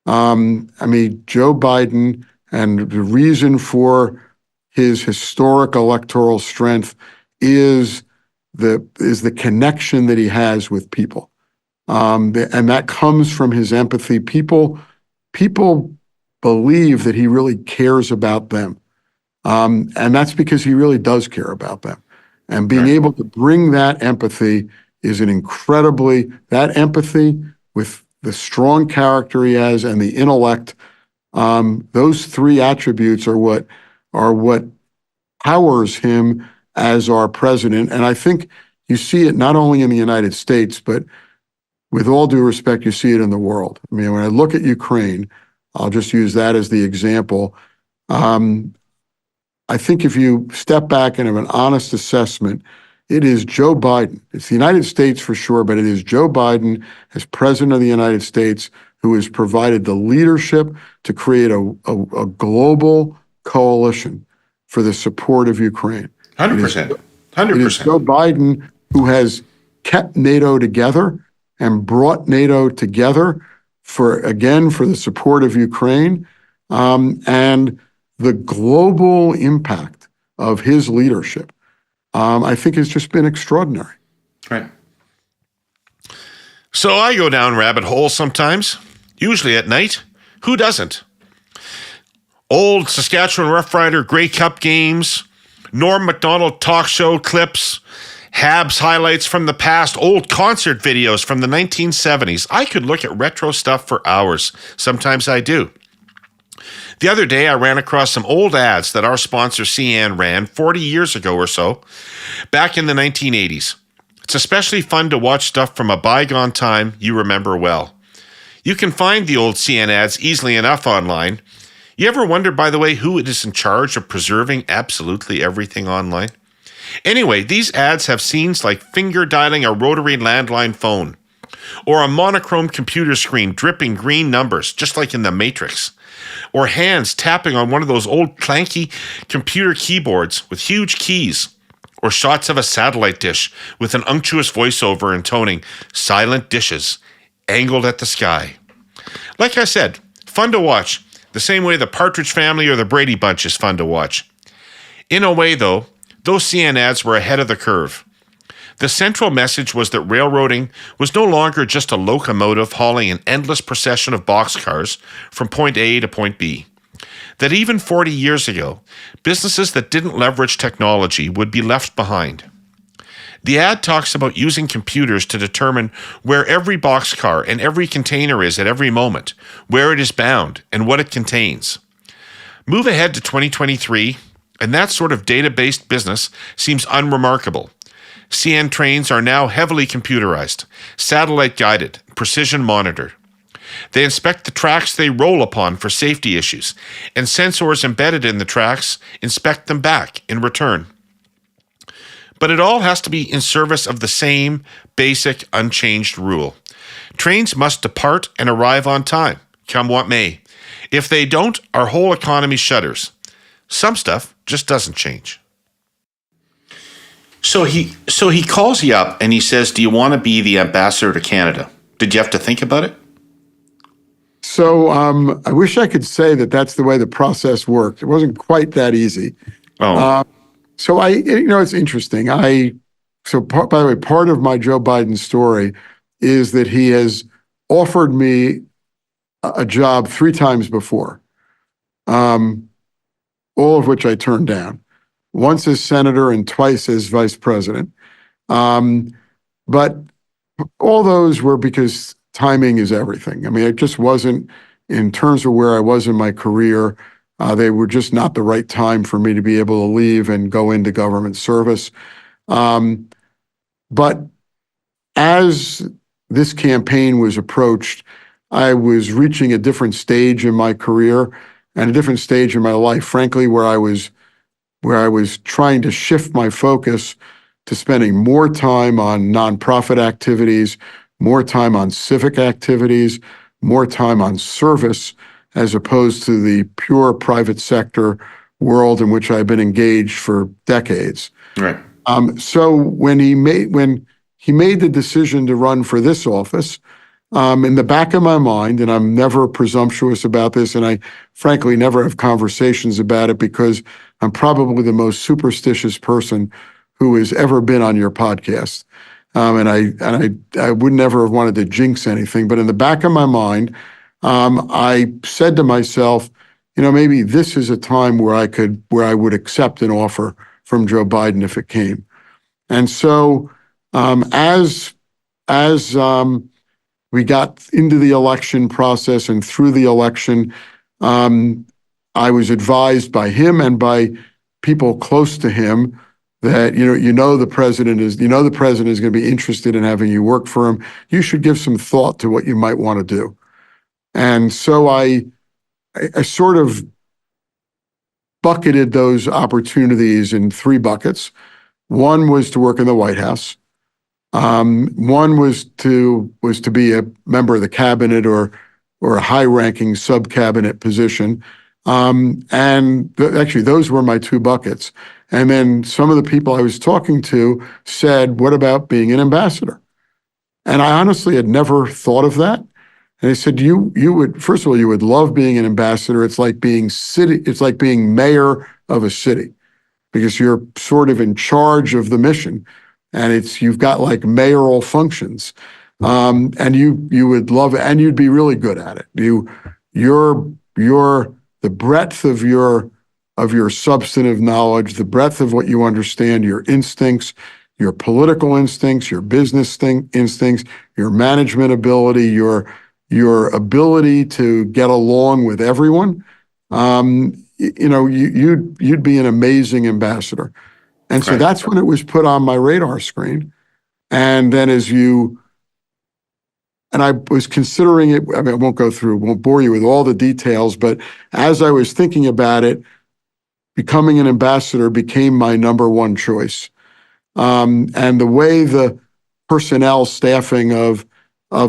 Joe Biden, and the reason for his historic electoral strength is the connection that he has with people. And that comes from his empathy. People believe that he really cares about them. And that's because he really does care about them. And being able to bring that empathy is that empathy with the strong character he has and the intellect, those three attributes are what powers him as our president. And I think you see it not only in the United States, but with all due respect, you see it in the world. I mean, when I look at Ukraine, I'll just use that as the example. I think if you step back and have an honest assessment, it is Joe Biden. It's the United States for sure, but it is Joe Biden as president of the United States who has provided the leadership to create a global coalition for the support of Ukraine. 100%. It is Joe Biden who has kept NATO together and brought NATO together for the support of Ukraine. And the global impact of his leadership, I think, has just been extraordinary. Right. So I go down rabbit holes sometimes, usually at night. Who doesn't? Old Saskatchewan Rough Rider Grey Cup games, Norm Macdonald talk show clips, Habs highlights from the past, old concert videos from the 1970s. I could look at retro stuff for hours. Sometimes I do. The other day, I ran across some old ads that our sponsor CN ran 40 years ago or so, back in the 1980s. It's especially fun to watch stuff from a bygone time you remember well. You can find the old CN ads easily enough online. You ever wonder, by the way, who is in charge of preserving absolutely everything online? Anyway, these ads have scenes like finger dialing a rotary landline phone, or a monochrome computer screen dripping green numbers, just like in The Matrix, or hands tapping on one of those old clanky computer keyboards with huge keys, or shots of a satellite dish with an unctuous voiceover intoning silent dishes angled at the sky. Like I said, fun to watch, the same way the Partridge Family or the Brady Bunch is fun to watch. In a way, though, those CN ads were ahead of the curve. The central message was that railroading was no longer just a locomotive hauling an endless procession of boxcars from point A to point B. That even 40 years ago, businesses that didn't leverage technology would be left behind. The ad talks about using computers to determine where every boxcar and every container is at every moment, where it is bound, and what it contains. Move ahead to 2023, and that sort of data-based business seems unremarkable. CN trains are now heavily computerized, satellite-guided, precision-monitored. They inspect the tracks they roll upon for safety issues, and sensors embedded in the tracks inspect them back in return. But it all has to be in service of the same basic, unchanged rule. Trains must depart and arrive on time, come what may. If they don't, our whole economy shudders. Some stuff just doesn't change. So he calls you up and he says, "Do you want to be the ambassador to Canada?" Did you have to think about it? So I wish I could say that that's the way the process worked. It wasn't quite that easy. Oh. It's interesting. By the way, part of my Joe Biden story is that he has offered me a job 3 times before, all of which I turned down. Once as senator and twice as vice president. But all those were because timing is everything. I mean, it just wasn't, in terms of where I was in my career, they were just not the right time for me to be able to leave and go into government service. But as this campaign was approached, I was reaching a different stage in my career and a different stage in my life, frankly, where I was trying to shift my focus to spending more time on nonprofit activities, more time on civic activities, more time on service, as opposed to the pure private sector world in which I've been engaged for decades. Right. So when he made the decision to run for this office, in the back of my mind, and I'm never presumptuous about this, and I frankly never have conversations about it because I'm probably the most superstitious person who has ever been on your podcast. And I would never have wanted to jinx anything, but in the back of my mind, I said to myself, maybe this is a time where I would accept an offer from Joe Biden if it came. And so, as we got into the election process and through the election, I was advised by him and by people close to him that the president is going to be interested in having you work for him. You should give some thought to what you might want to do. And so I sort of bucketed those opportunities in three buckets. One was to work in the White House. One was to be a member of the cabinet or a high-ranking sub-cabinet position. Actually, those were my two buckets. And then some of the people I was talking to said, "What about being an ambassador?" And I honestly had never thought of that. And they said, you would, first of all, you would love being an ambassador. It's like being mayor of a city, because you're sort of in charge of the mission, and you've got like mayoral functions. And you would love it, and you'd be really good at it. The breadth of your substantive knowledge, the breadth of what you understand, your instincts, your political instincts, your business instincts, your management ability, your ability to get along with everyone, you'd be an amazing ambassador. And so that's when it was put on my radar screen. And then I was considering it. I mean, I won't bore you with all the details, but as I was thinking about it, becoming an ambassador became my number one choice. And the way the personnel staffing of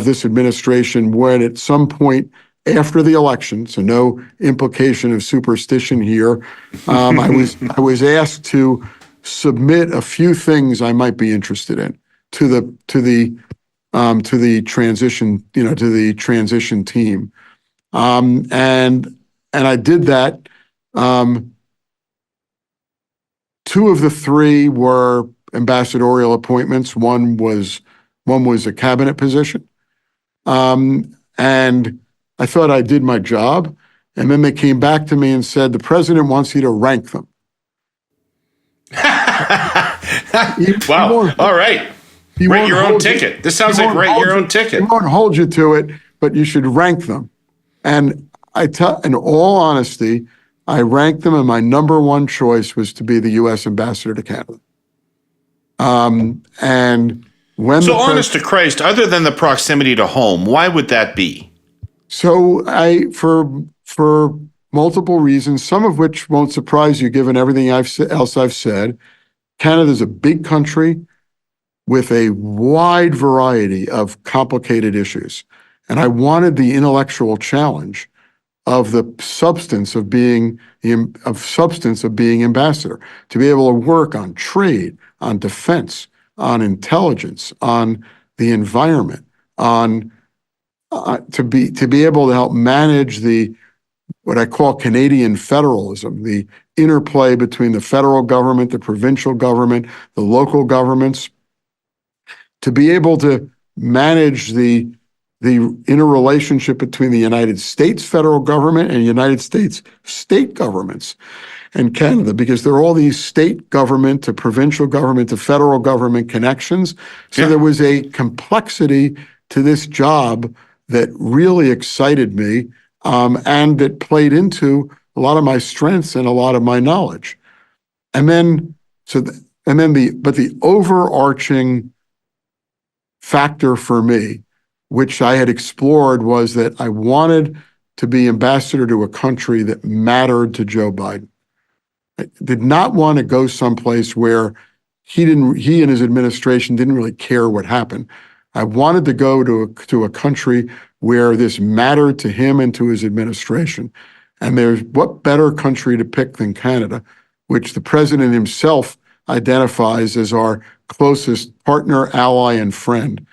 this administration went at some point after the election, so no implication of superstition here, I was asked to submit a few things I might be interested in to the transition team, and I did that. Two of the three were ambassadorial appointments. One was a cabinet position. And I thought I did my job. And then they came back to me and said, the president wants you to rank them. Wow. All right. Write your own ticket. This sounds like write your own ticket. He won't hold you to it, but you should rank them. And in all honesty, I ranked them, and my number one choice was to be the U.S. ambassador to Canada. And when honest to Christ, other than the proximity to home, why would that be? So for multiple reasons, some of which won't surprise you given everything else I've said, Canada's a big country with a wide variety of complicated issues. And I wanted the intellectual challenge of the substance of being ambassador, to be able to work on trade, on defense, on intelligence, on the environment, to be able to help manage what I call Canadian federalism, the interplay between the federal government, the provincial government, the local governments, to be able to manage the interrelationship between the United States federal government and United States state governments and Canada, because there are all these state government to provincial government to federal government connections. So there was a complexity to this job that really excited me, and that played into a lot of my strengths and a lot of my knowledge. But the overarching factor for me, which I had explored, was that I wanted to be ambassador to a country that mattered to Joe Biden. I did not want to go someplace where he and his administration didn't really care what happened. I wanted to go to a country where this mattered to him and to his administration. And there's what better country to pick than Canada, which the president himself identifies as our closest partner, ally, and friend,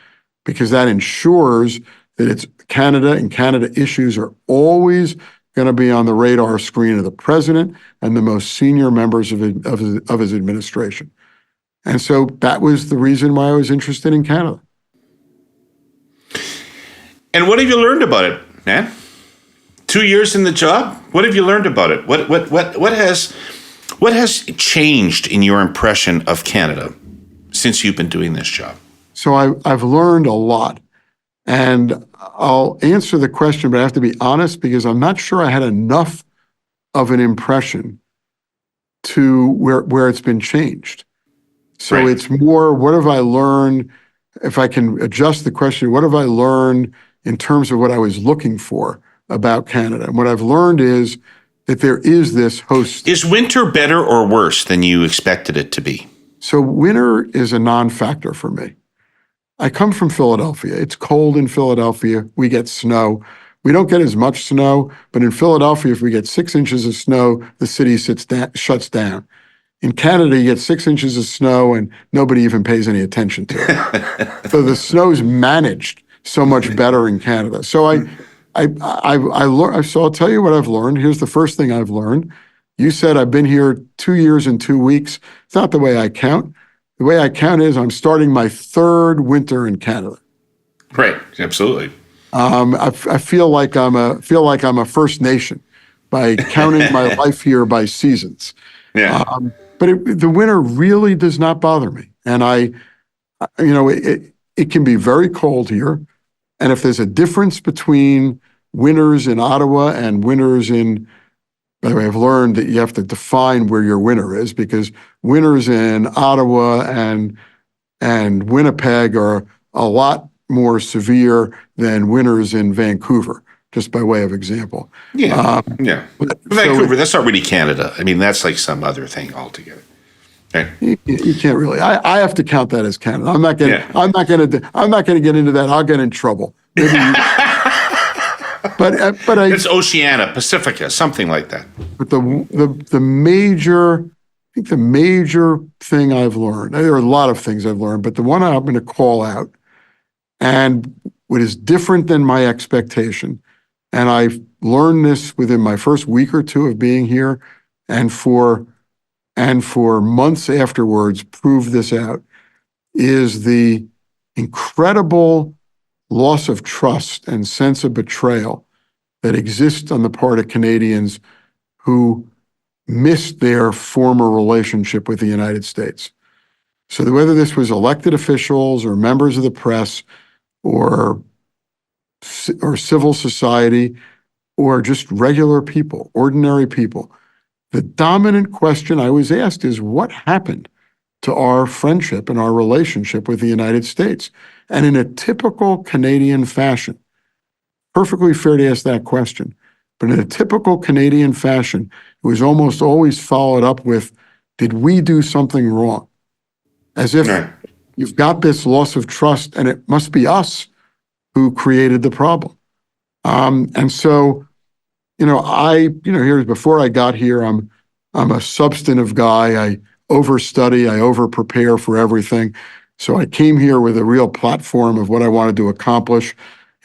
because that ensures that it's Canada, and Canada issues are always going to be on the radar screen of the president and the most senior members of his administration. And so that was the reason why I was interested in Canada. And what have you learned about it, man? 2 years in the job? What have you learned about it? What has changed in your impression of Canada since you've been doing this job? So I've learned a lot. And I'll answer the question, but I have to be honest, because I'm not sure I had enough of an impression to where it's been changed. So Right. it's more, what have I learned? If I can adjust the question, what have I learned in terms of what I was looking for about Canada? And what I've learned is that there is this host. Is winter better or worse than you expected it to be? So winter is a non-factor for me. I come from Philadelphia. It's cold in Philadelphia. We get snow. We don't get as much snow, but in Philadelphia, if we get 6 inches of snow, the city shuts down. In Canada, you get 6 inches of snow and nobody even pays any attention to it. So the snow's managed so much better in Canada. So I learned. So I'll tell you what I've learned. Here's the first thing I've learned. You said I've been here 2 years and 2 weeks. It's not the way I count. The way I count is I'm starting my third winter in Canada. Right. Absolutely. I feel like I'm a First Nation by counting my life here by seasons. Yeah. But the winter really does not bother me, and it can be very cold here. And if there's a difference between winters in Ottawa and winters in, by the way, I've learned that you have to define where your winter is, because winters in Ottawa and Winnipeg are a lot more severe than winters in Vancouver, just by way of example. Yeah. Vancouver, that's not really Canada. I mean, that's like some other thing altogether. Okay. You can't really. I have to count that as Canada. I'm not going to get into that. I'll get in trouble. Maybe but it's Oceania, Pacifica, something like that. But the major thing I've learned, there are a lot of things I've learned, but the one I'm going to call out, and what is different than my expectation, and I've learned this within my first week or two of being here, and for months afterwards, proved this out, is the incredible loss of trust and sense of betrayal that exists on the part of Canadians who missed their former relationship with the United States. So that whether this was elected officials or members of the press or civil society or just regular people, ordinary people, the dominant question I was asked is, what happened to our friendship and our relationship with the United States? And in a typical Canadian fashion, perfectly fair to ask that question, but in a typical Canadian fashion, it was almost always followed up with, did we do something wrong? As if you've got this loss of trust and it must be us who created the problem. And so, here's before I got here, I'm a substantive guy. I overstudy, I overprepare for everything. So I came here with a real platform of what I wanted to accomplish.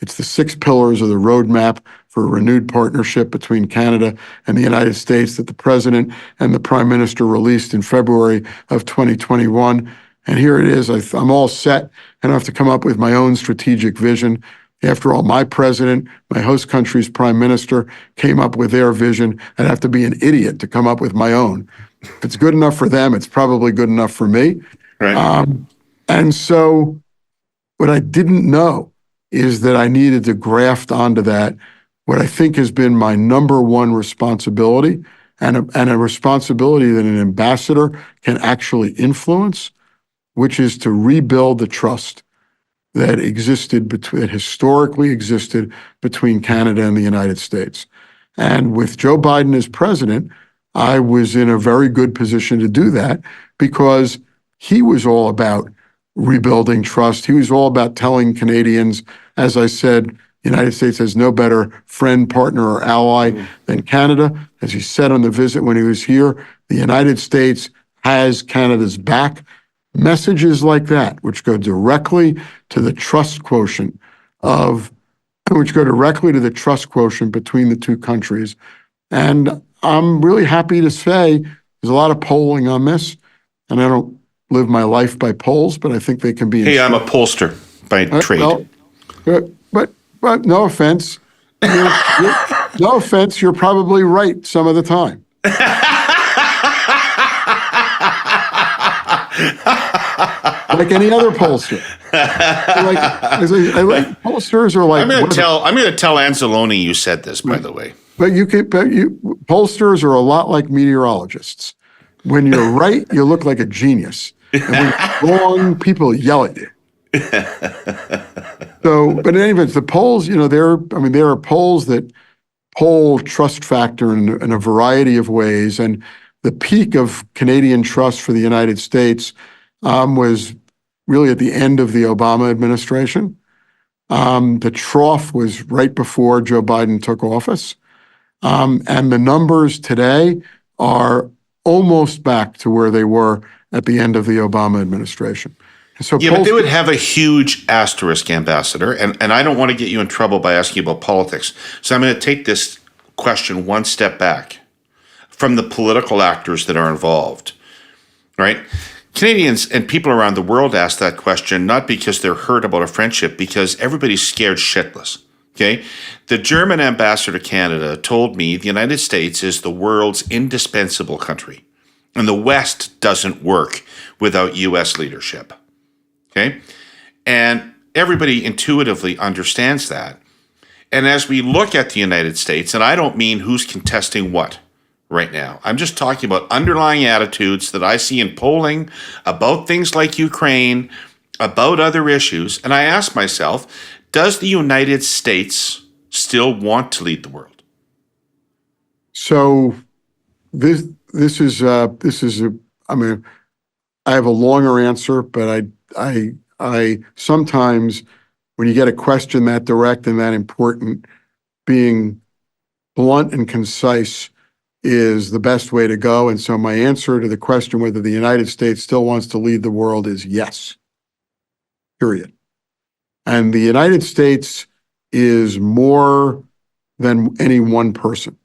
It's the 6 pillars of the roadmap for a renewed partnership between Canada and the United States that the President and the Prime Minister released in February of 2021. And here it is. I'm all set, and I have to come up with my own strategic vision. After all, my president, my host country's prime minister, came up with their vision. I'd have to be an idiot to come up with my own. If it's good enough for them, it's probably good enough for me. Right. And so what I didn't know is that I needed to graft onto that what I think has been my number one responsibility, and a responsibility that an ambassador can actually influence, which is to rebuild the trust that historically existed between Canada and the United States. And with Joe Biden as president, I was in a very good position to do that, because he was all about rebuilding trust. He was all about telling Canadians, as I said, the United States has no better friend, partner, or ally than Canada. As he said on the visit when he was here, the United States has Canada's back. Messages like that, which go directly to the trust quotient between the two countries. And I'm really happy to say there's a lot of polling on this, and I don't live my life by polls, but I think they can be. Hey, I'm a pollster by trade. Well, but no offense. No offense, you're probably right some of the time. Like any other pollster. Pollsters are like. I'm going to tell Anzalone you said this, by the way. But pollsters are a lot like meteorologists. when you're right, you look like a genius. And when you're wrong, people yell at you. So, but in any event, the polls, there are polls that poll trust factor in a variety of ways. And the peak of Canadian trust for the United States was really at the end of the Obama administration. The trough was right before Joe Biden took office. And the numbers today are almost back to where they were at the end of the Obama administration. So yeah, but they would have a huge asterisk, Ambassador, and I don't want to get you in trouble by asking about politics. So I'm going to take this question one step back from the political actors that are involved, right? Canadians and people around the world ask that question not because they're hurt about a friendship, because everybody's scared shitless, okay? The German ambassador to Canada told me the United States is the world's indispensable country, and the West doesn't work without U.S. leadership. Okay. And everybody intuitively understands that. And as we look at the United States, and I don't mean who's contesting what right now, I'm just talking about underlying attitudes that I see in polling about things like Ukraine, about other issues. And I ask myself, does the United States still want to lead the world? So this is I have a longer answer, but I sometimes, when you get a question that direct and that important, being blunt and concise is the best way to go. And so my answer to the question whether the United States still wants to lead the world is yes, period. And the United States is more than any one person.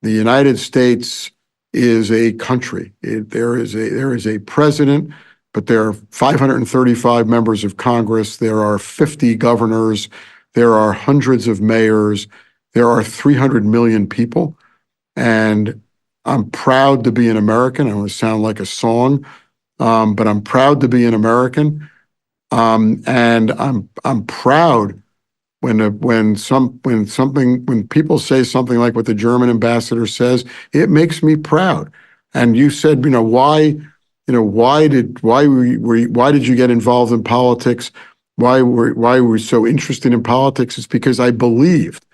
The United States is a country. There is a president, but there are 535 members of Congress. There are 50 governors. There are hundreds of mayors. There are 300 million people. And I'm proud to be an American. I want to sound like a song, but I'm proud to be an American. And I'm proud when people say something like what the German ambassador says, it makes me proud. And you said, why did you get involved in politics? Why were we so interested in politics? It's because I believed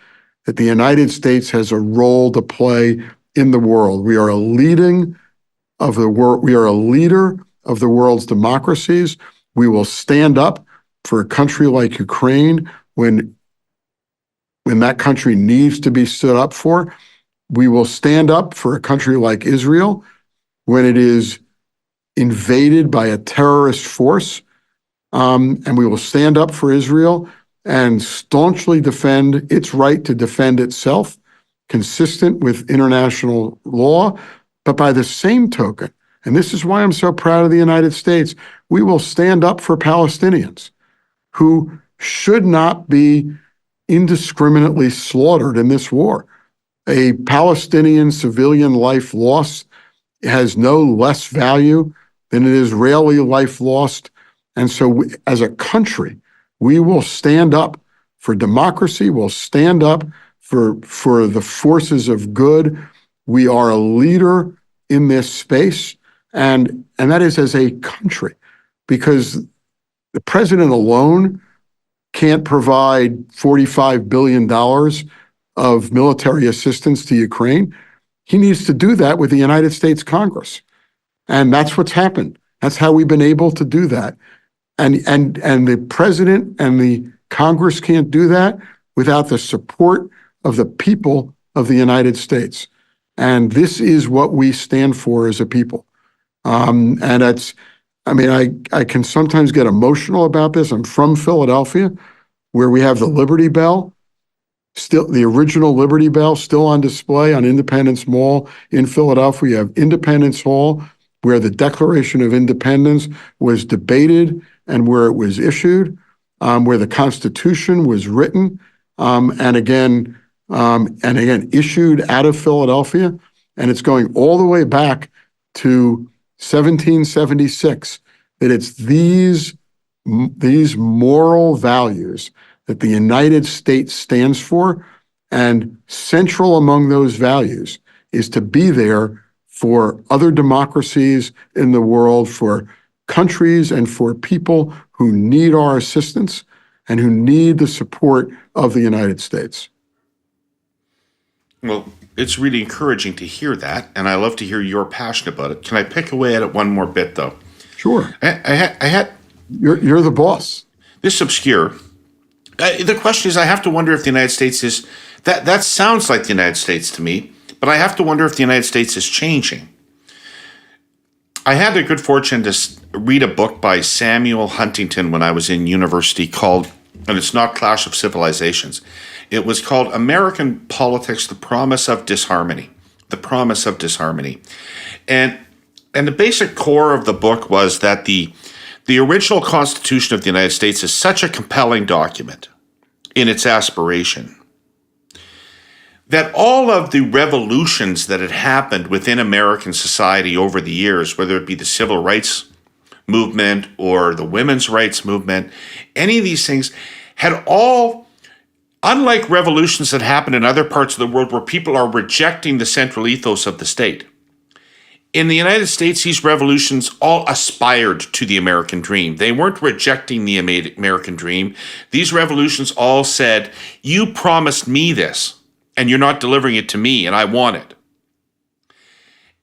that the United States has a role to play in the world. We are a leader of the world's democracies. We will stand up for a country like Ukraine when that country needs to be stood up for. We will stand up for a country like Israel when it is invaded by a terrorist force. And we will stand up for Israel and staunchly defend its right to defend itself, consistent with international law. But by the same token, and this is why I'm so proud of the United States, we will stand up for Palestinians who should not be indiscriminately slaughtered in this war. A Palestinian civilian life lost has no less value than an Israeli life lost. And so as a country, we will stand up for democracy. We'll stand up for the forces of good. We are a leader in this space. And that is as a country, because the president alone can't provide $45 billion of military assistance to Ukraine. He needs to do that with the United States Congress. And that's what's happened. That's how we've been able to do that. And the president and the Congress can't do that without the support of the people of the United States. And this is what we stand for as a people. And I can sometimes get emotional about this. I'm from Philadelphia, where we have the Liberty Bell, still the original Liberty Bell, still on display on Independence Mall in Philadelphia. You have Independence Hall, where the Declaration of Independence was debated and where it was issued, where the Constitution was written, and again issued out of Philadelphia. And it's going all the way back to 1776, that it's these moral values that the United States stands for, and central among those values is to be there for other democracies in the world, for countries and for people who need our assistance and who need the support of the United States. Well, it's really encouraging to hear that, and I love to hear your passion about it. Can I pick away at it one more bit, though? Sure. I had You're the boss. this obscure. The question is, I have to wonder if the United States is that sounds like the United States to me, but I have to wonder if the United States is changing. I had the good fortune to read a book by Samuel Huntington when I was in university called, and it's not Clash of Civilizations, it was called American Politics, The Promise of Disharmony. The Promise of Disharmony. And the basic core of the book was that the original Constitution of the United States is such a compelling document in its aspiration that all of the revolutions that had happened within American society over the years, whether it be the civil rights movement or the women's rights movement, any of these things had all, unlike revolutions that happen in other parts of the world where people are rejecting the central ethos of the state, in the United States, these revolutions all aspired to the American dream. They weren't rejecting the American dream. These revolutions all said, you promised me this, and you're not delivering it to me, and I want it.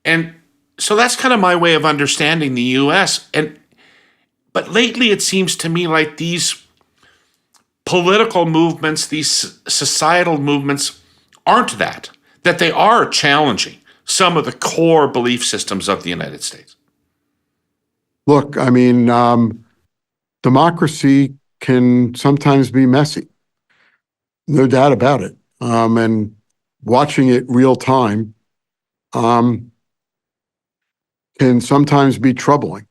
And so that's kind of my way of understanding the U.S. But lately it seems to me like these political movements, these societal movements aren't that they are challenging some of the core belief systems of the United States. Look, I mean, democracy can sometimes be messy. No doubt about it. And watching it real time can sometimes be troubling.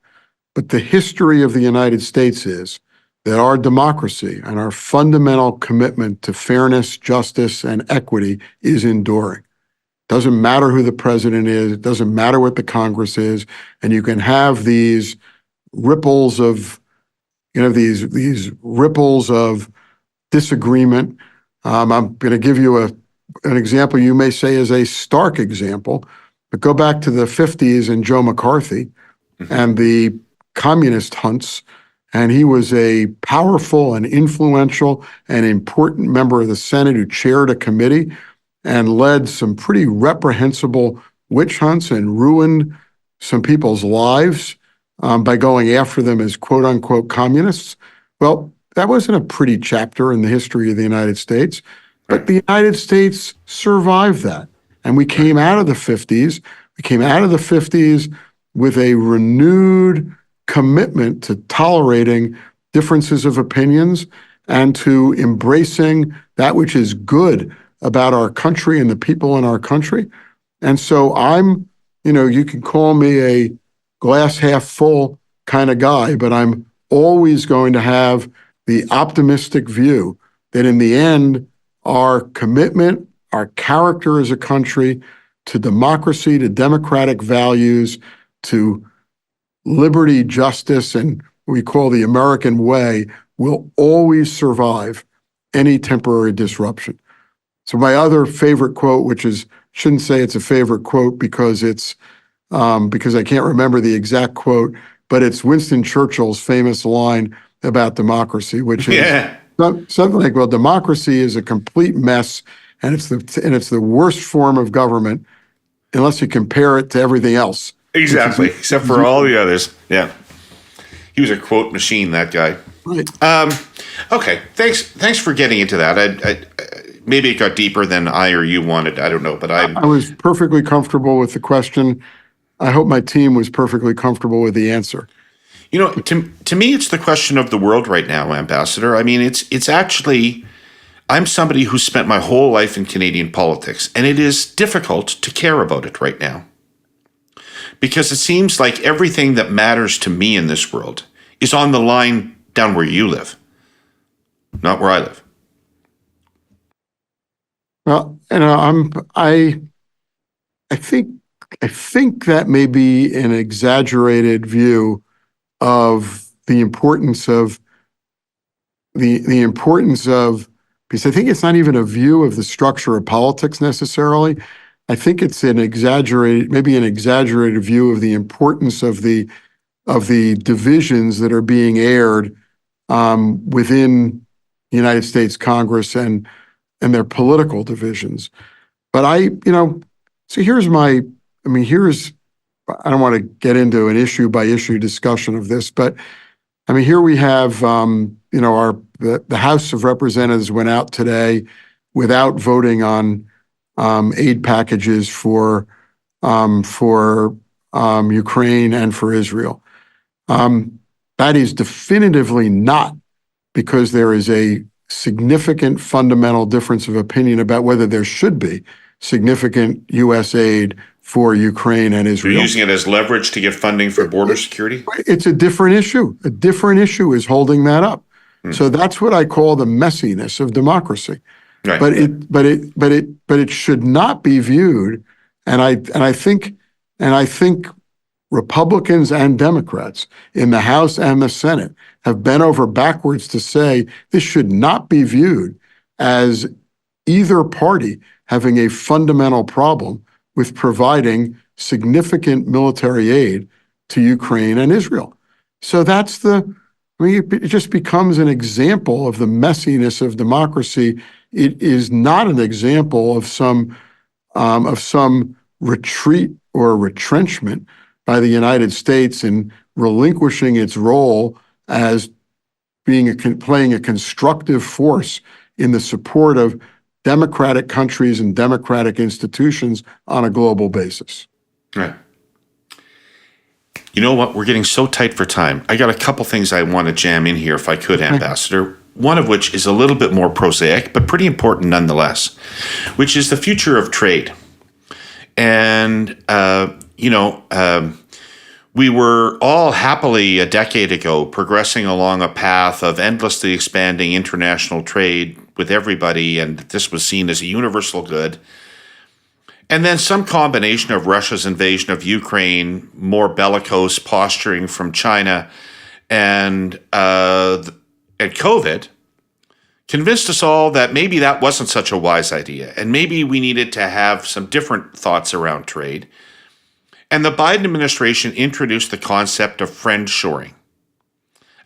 But the history of the United States is that our democracy and our fundamental commitment to fairness, justice, and equity is enduring. Doesn't matter who the president is, it doesn't matter what the Congress is, and you can have these ripples of, these ripples of disagreement. I'm going to give you an example you may say is a stark example, but go back to the 50s and Joe McCarthy and the communist hunts, and he was a powerful and influential and important member of the Senate who chaired a committee and led some pretty reprehensible witch hunts and ruined some people's lives by going after them as quote unquote communists. Well, that wasn't a pretty chapter in the history of the United States, but the United States survived that. And we came out of the 50s. We came out of the 50s with a renewed commitment to tolerating differences of opinions and to embracing that which is good about our country and the people in our country. And so you can call me a glass half full kind of guy, but I'm always going to have the optimistic view that in the end, our commitment, our character as a country to democracy, to democratic values, to liberty, justice, and what we call the American way will always survive any temporary disruption. So my other favorite quote, shouldn't say it's a favorite quote because I can't remember the exact quote, but it's Winston Churchill's famous line about democracy, which is something like, well, democracy is a complete mess, and it's the worst form of government unless you compare it to everything else. Exactly, except for all the others. Yeah. He was a quote machine, that guy. Right. Okay, thanks for getting into that. I maybe it got deeper than I or you wanted. I don't know, but I was perfectly comfortable with the question. I hope my team was perfectly comfortable with the answer. To me, it's the question of the world right now, Ambassador. I mean, it's actually, I'm somebody who spent my whole life in Canadian politics, and it is difficult to care about it right now. Because it seems like everything that matters to me in this world is on the line down where you live, not where I live. Well, I think that may be an exaggerated view of the importance of because I think it's not even a view of the structure of politics necessarily. I think it's an exaggerated view of the importance of the divisions that are being aired within the United States Congress and their political divisions. But so I don't want to get into an issue by issue discussion of this, but here we have, the House of Representatives went out today without voting on aid packages for Ukraine and for Israel. That is definitively not because there is a significant fundamental difference of opinion about whether there should be significant U.S. aid for Ukraine and Israel. You're using it as leverage to get funding for border security? It's a different issue. A different issue is holding that up. So that's what I call the messiness of democracy. Right. But it should not be viewed, and I think Republicans and Democrats in the House and the Senate have bent over backwards to say this should not be viewed as either party having a fundamental problem with providing significant military aid to Ukraine and Israel. So it just becomes an example of the messiness of democracy. It is not an example of some retreat or retrenchment by the United States in relinquishing its role as playing a constructive force in the support of democratic countries and democratic institutions on a global basis. Right. You know what? We're getting so tight for time. I got a couple things I want to jam in here, if I could, Ambassador. One of which is a little bit more prosaic, but pretty important nonetheless, which is the future of trade. And, we were all happily a decade ago progressing along a path of endlessly expanding international trade with everybody, and this was seen as a universal good. And then some combination of Russia's invasion of Ukraine, more bellicose posturing from China, and COVID convinced us all that maybe that wasn't such a wise idea, and maybe we needed to have some different thoughts around trade. And the Biden administration introduced the concept of friendshoring.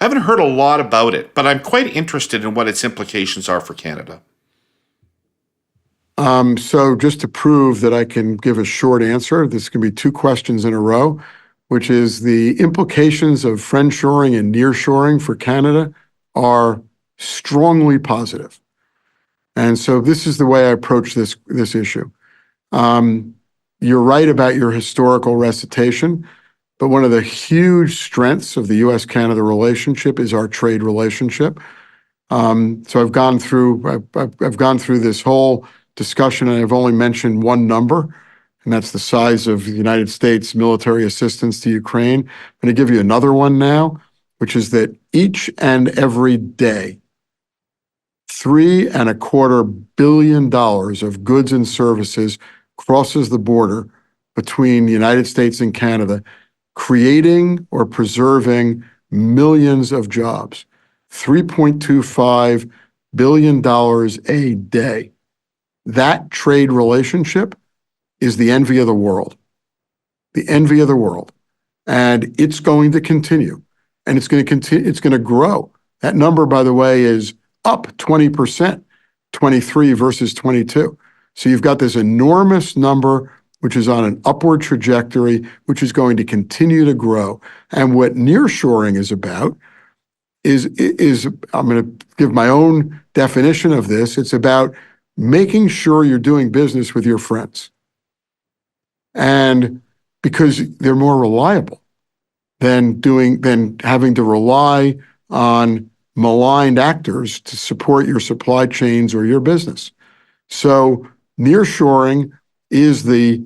I haven't heard a lot about it, but I'm quite interested in what its implications are for Canada. So just to prove that I can give a short answer, this can be two questions in a row, which is the implications of friendshoring and nearshoring for Canada are strongly positive. And so this is the way I approach this issue. You're right about your historical recitation, but one of the huge strengths of the U.S.-Canada relationship is our trade relationship. So I've gone through this whole discussion, and I've only mentioned one number, and that's the size of the United States military assistance to Ukraine. I'm going to give you another one now, which is that each and every day, $3.25 billion of goods and services crosses the border between the United States and Canada, creating or preserving millions of jobs. $3.25 billion a day. That trade relationship is the envy of the world. The envy of the world. And it's going to continue. And it's going to continue, it's going to grow. That number, by the way, is up 20%, 23 versus 22. So you've got this enormous number, which is on an upward trajectory, which is going to continue to grow. And what nearshoring is about is I'm going to give my own definition of this. It's about making sure you're doing business with your friends. And because they're more reliable than having to rely on maligned actors to support your supply chains or your business. So nearshoring is the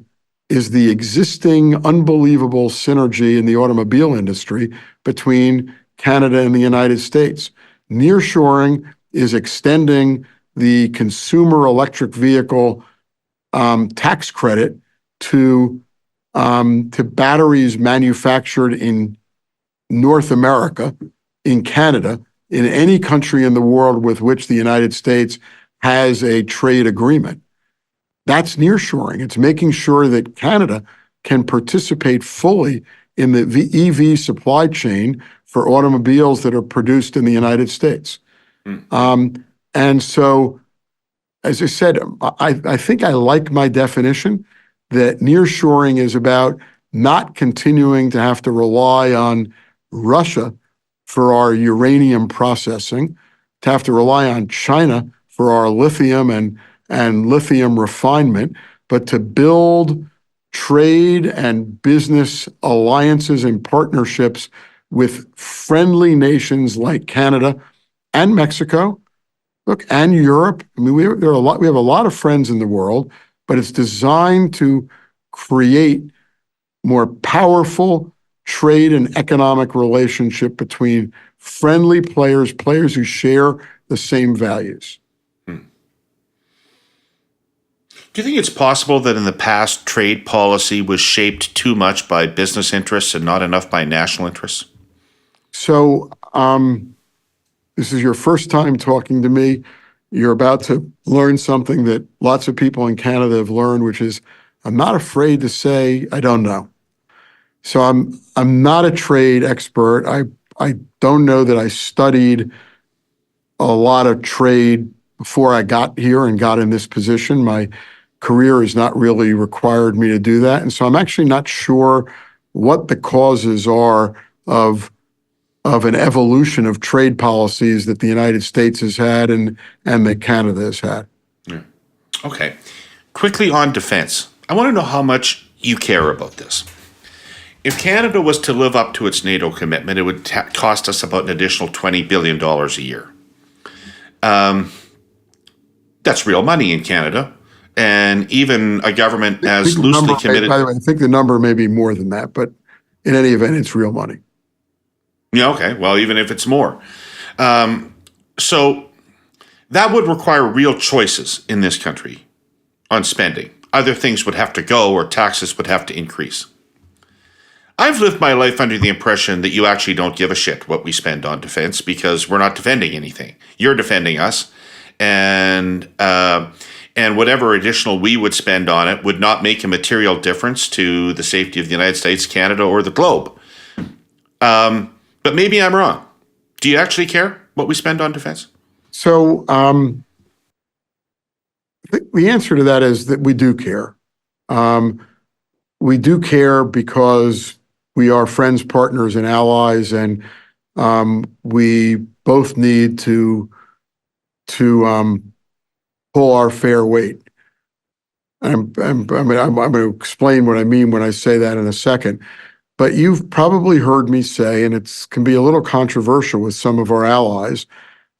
existing unbelievable synergy in the automobile industry between Canada and the United States. Nearshoring is extending the consumer electric vehicle tax credit to batteries manufactured in North America, in Canada, in any country in the world with which the United States has a trade agreement. That's nearshoring. It's making sure that Canada can participate fully in the EV supply chain for automobiles that are produced in the United States. And so, as I said, I think I like my definition that nearshoring is about not continuing to have to rely on Russia for our uranium processing, to have to rely on China for our lithium and lithium refinement, but to build trade and business alliances and partnerships with friendly nations like Canada and Mexico, look, and Europe. I mean, we have a lot of friends in the world, but it's designed to create more powerful trade and economic relationship between friendly players, players who share the same values. Do you think it's possible that in the past trade policy was shaped too much by business interests and not enough by national interests? So this is your first time talking to me. You're about to learn something that lots of people in Canada have learned, which is I'm not afraid to say I don't know. So I'm not a trade expert. I don't know that I studied a lot of trade before I got here and got in this position. My career has not really required me to do that. And so I'm actually not sure what the causes are of an evolution of trade policies that the United States has had and that Canada has had. Yeah. Okay. Quickly on defense. I want to know how much you care about this. If Canada was to live up to its NATO commitment, it would cost us about an additional $20 billion a year. That's real money in Canada. And even a government as loosely committed. By the way, I think the number may be more than that, but in any event, it's real money. Yeah, okay. Well, even if it's more. So that would require real choices in this country on spending. Either things would have to go or taxes would have to increase. I've lived my life under the impression that you actually don't give a shit what we spend on defense because we're not defending anything. You're defending us, and whatever additional we would spend on it would not make a material difference to the safety of the United States, Canada, or the globe. But maybe I'm wrong. Do you actually care what we spend on defense? So the answer to that is that we do care. We do care because we are friends, partners, and allies, and we both need to pull our fair weight. I'm going to explain what I mean when I say that in a second. But you've probably heard me say, and it can be a little controversial with some of our allies,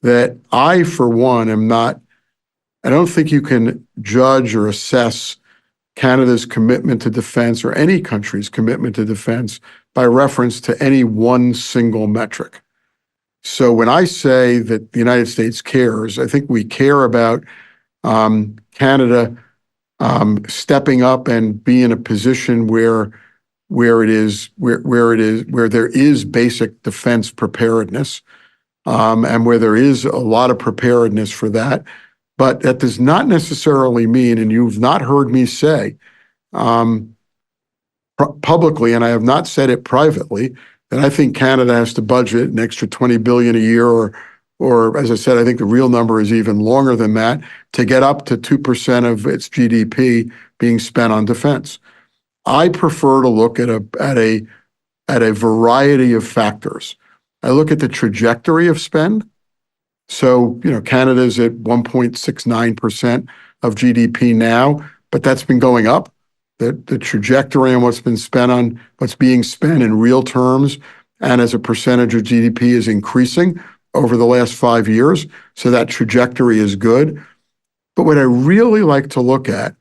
that I, for one, I don't think you can judge or assess Canada's commitment to defense or any country's commitment to defense by reference to any one single metric. So when I say that the United States cares, I think we care about Canada stepping up and be in a position where there is basic defense preparedness, and where there is a lot of preparedness for that. But that does not necessarily mean, and you've not heard me say publicly, and I have not said it privately, that I think Canada has to budget an extra $20 billion a year, or as I said, I think the real number is even longer than that, to get up to 2% of its GDP being spent on defense. I prefer to look at a variety of factors. I look at the trajectory of spend. So, Canada's at 1.69% of GDP now, but that's been going up. The trajectory on what's being spent in real terms and as a percentage of GDP is increasing over the last 5 years. So that trajectory is good. But what I really like to look at,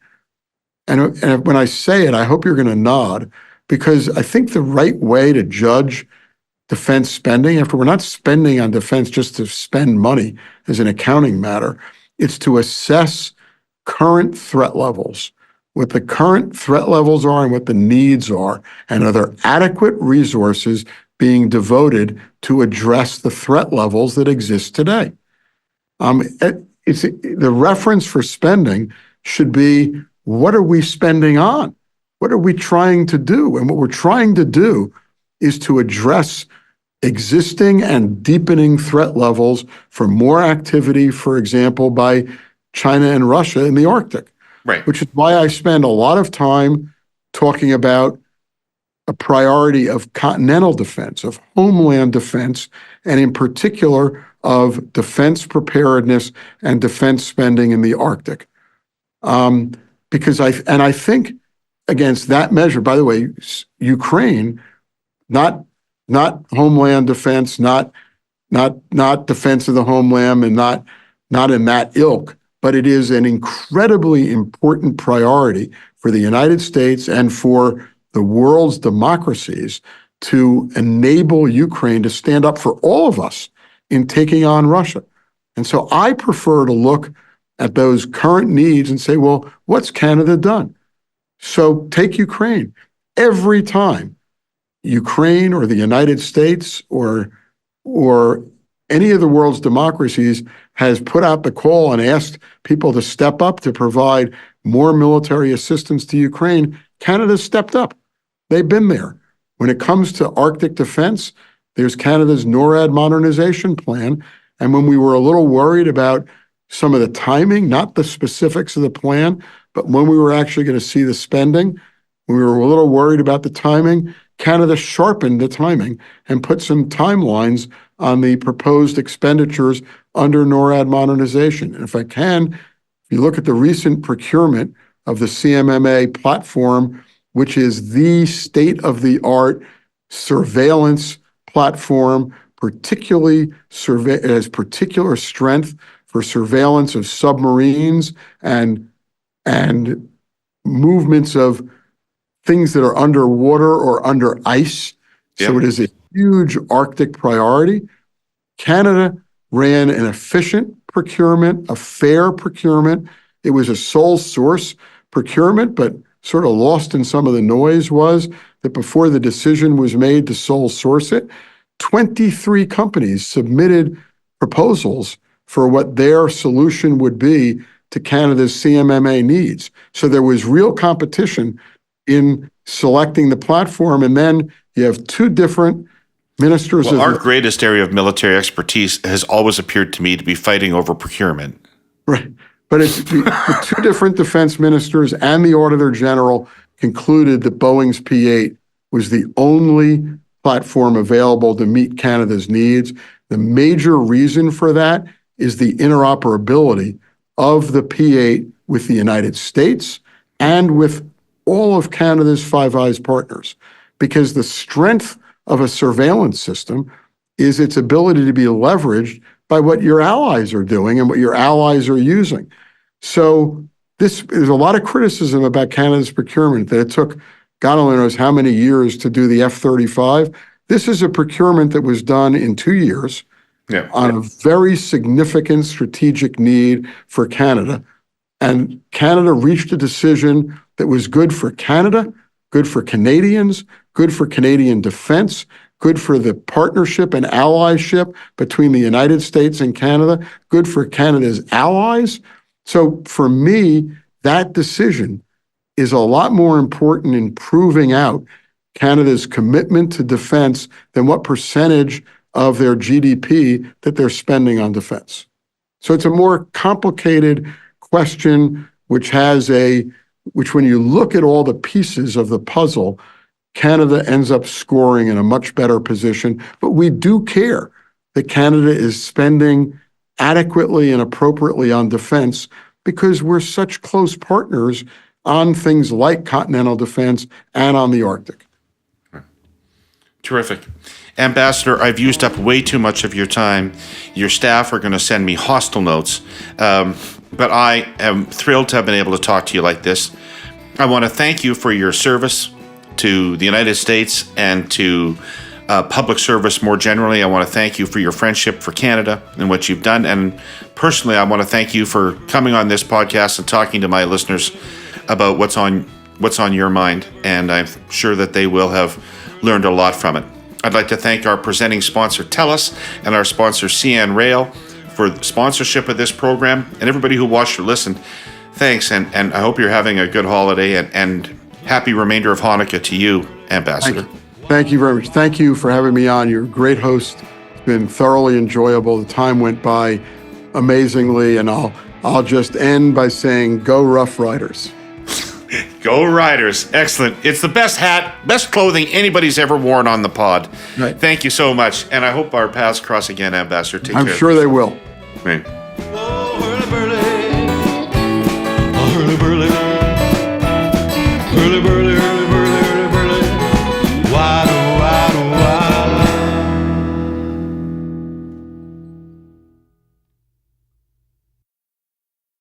and when I say it, I hope you're going to nod, because I think the right way to judge defense spending, after we're not spending on defense just to spend money as an accounting matter, it's to assess current threat levels, what the current threat levels are and what the needs are, and are there adequate resources being devoted to address the threat levels that exist today. The reference for spending should be what are we spending on? What are we trying to do? And what we're trying to do is to address existing and deepening threat levels for more activity, for example, by China and Russia in the Arctic. Right. Which is why I spend a lot of time talking about a priority of continental defense, of homeland defense, and in particular of defense preparedness and defense spending in the Arctic. Because I think against that measure, by the way, Ukraine, not homeland defense, not defense of the homeland, and not in that ilk, but it is an incredibly important priority for the United States and for the world's democracies to enable Ukraine to stand up for all of us in taking on Russia. And so I prefer to look at those current needs and say, well, what's Canada done? So take Ukraine. Every time Ukraine or the United States or any of the world's democracies has put out the call and asked people to step up to provide more military assistance to Ukraine, Canada's stepped up. They've been there. When it comes to Arctic defense, there's Canada's NORAD modernization plan. And when we were a little worried about some of the timing, not the specifics of the plan, but when we were actually going to see the spending, we were a little worried about the timing. Canada sharpened the timing and put some timelines on the proposed expenditures under NORAD modernization. And if I can, if you look at the recent procurement of the CMMA platform, which is the state-of-the-art surveillance platform, particularly it has particular strength for surveillance of submarines and movements of things that are underwater or under ice. So it is a huge Arctic priority. Canada ran an efficient procurement, a fair procurement. It was a sole source procurement, but sort of lost in some of the noise was that before the decision was made to sole source it, 23 companies submitted proposals for what their solution would be to Canada's CMMA needs. So there was real competition in selecting the platform. And then you have two different ministers. Well, our greatest area of military expertise has always appeared to me to be fighting over procurement. Right. But it's the two different defense ministers and the Auditor General concluded that Boeing's P-8 was the only platform available to meet Canada's needs. The major reason for that is the interoperability of the P-8 with the United States and with all of Canada's Five Eyes partners, because the strength of a surveillance system is its ability to be leveraged by what your allies are doing and what your allies are using. So there's a lot of criticism about Canada's procurement, that it took God only knows how many years to do the F-35. This is a procurement that was done in 2 years on a very significant strategic need for Canada. And Canada reached a decision that was good for Canada, good for Canadians, good for Canadian defense, good for the partnership and allyship between the United States and Canada, good for Canada's allies. So for me, that decision is a lot more important in proving out Canada's commitment to defense than what percentage of their GDP that they're spending on defense. So it's a more complicated question, which when you look at all the pieces of the puzzle, Canada ends up scoring in a much better position. But we do care that Canada is spending adequately and appropriately on defense because we're such close partners on things like continental defense and on the Arctic. Terrific. Ambassador, I've used up way too much of your time. Your staff are going to send me hostile notes, but I am thrilled to have been able to talk to you like this. I want to thank you for your service to the United States and to public service more generally. I want to thank you for your friendship for Canada and what you've done. And personally, I want to thank you for coming on this podcast and talking to my listeners about what's on your mind. And I'm sure that they will have learned a lot from it. I'd like to thank our presenting sponsor, TELUS, and our sponsor, CN Rail, for the sponsorship of this program. And everybody who watched or listened, thanks, and I hope you're having a good holiday, and happy remainder of Hanukkah to you, Ambassador. Thank you very much. Thank you for having me on. You're a great host. It's been thoroughly enjoyable. The time went by amazingly, and I'll just end by saying, go Rough Riders. Go Riders. Excellent. It's the best hat, best clothing anybody's ever worn on the pod. Right. Thank you so much, and I hope our paths cross again, Ambassador. Take care. I'm sure they will. Right.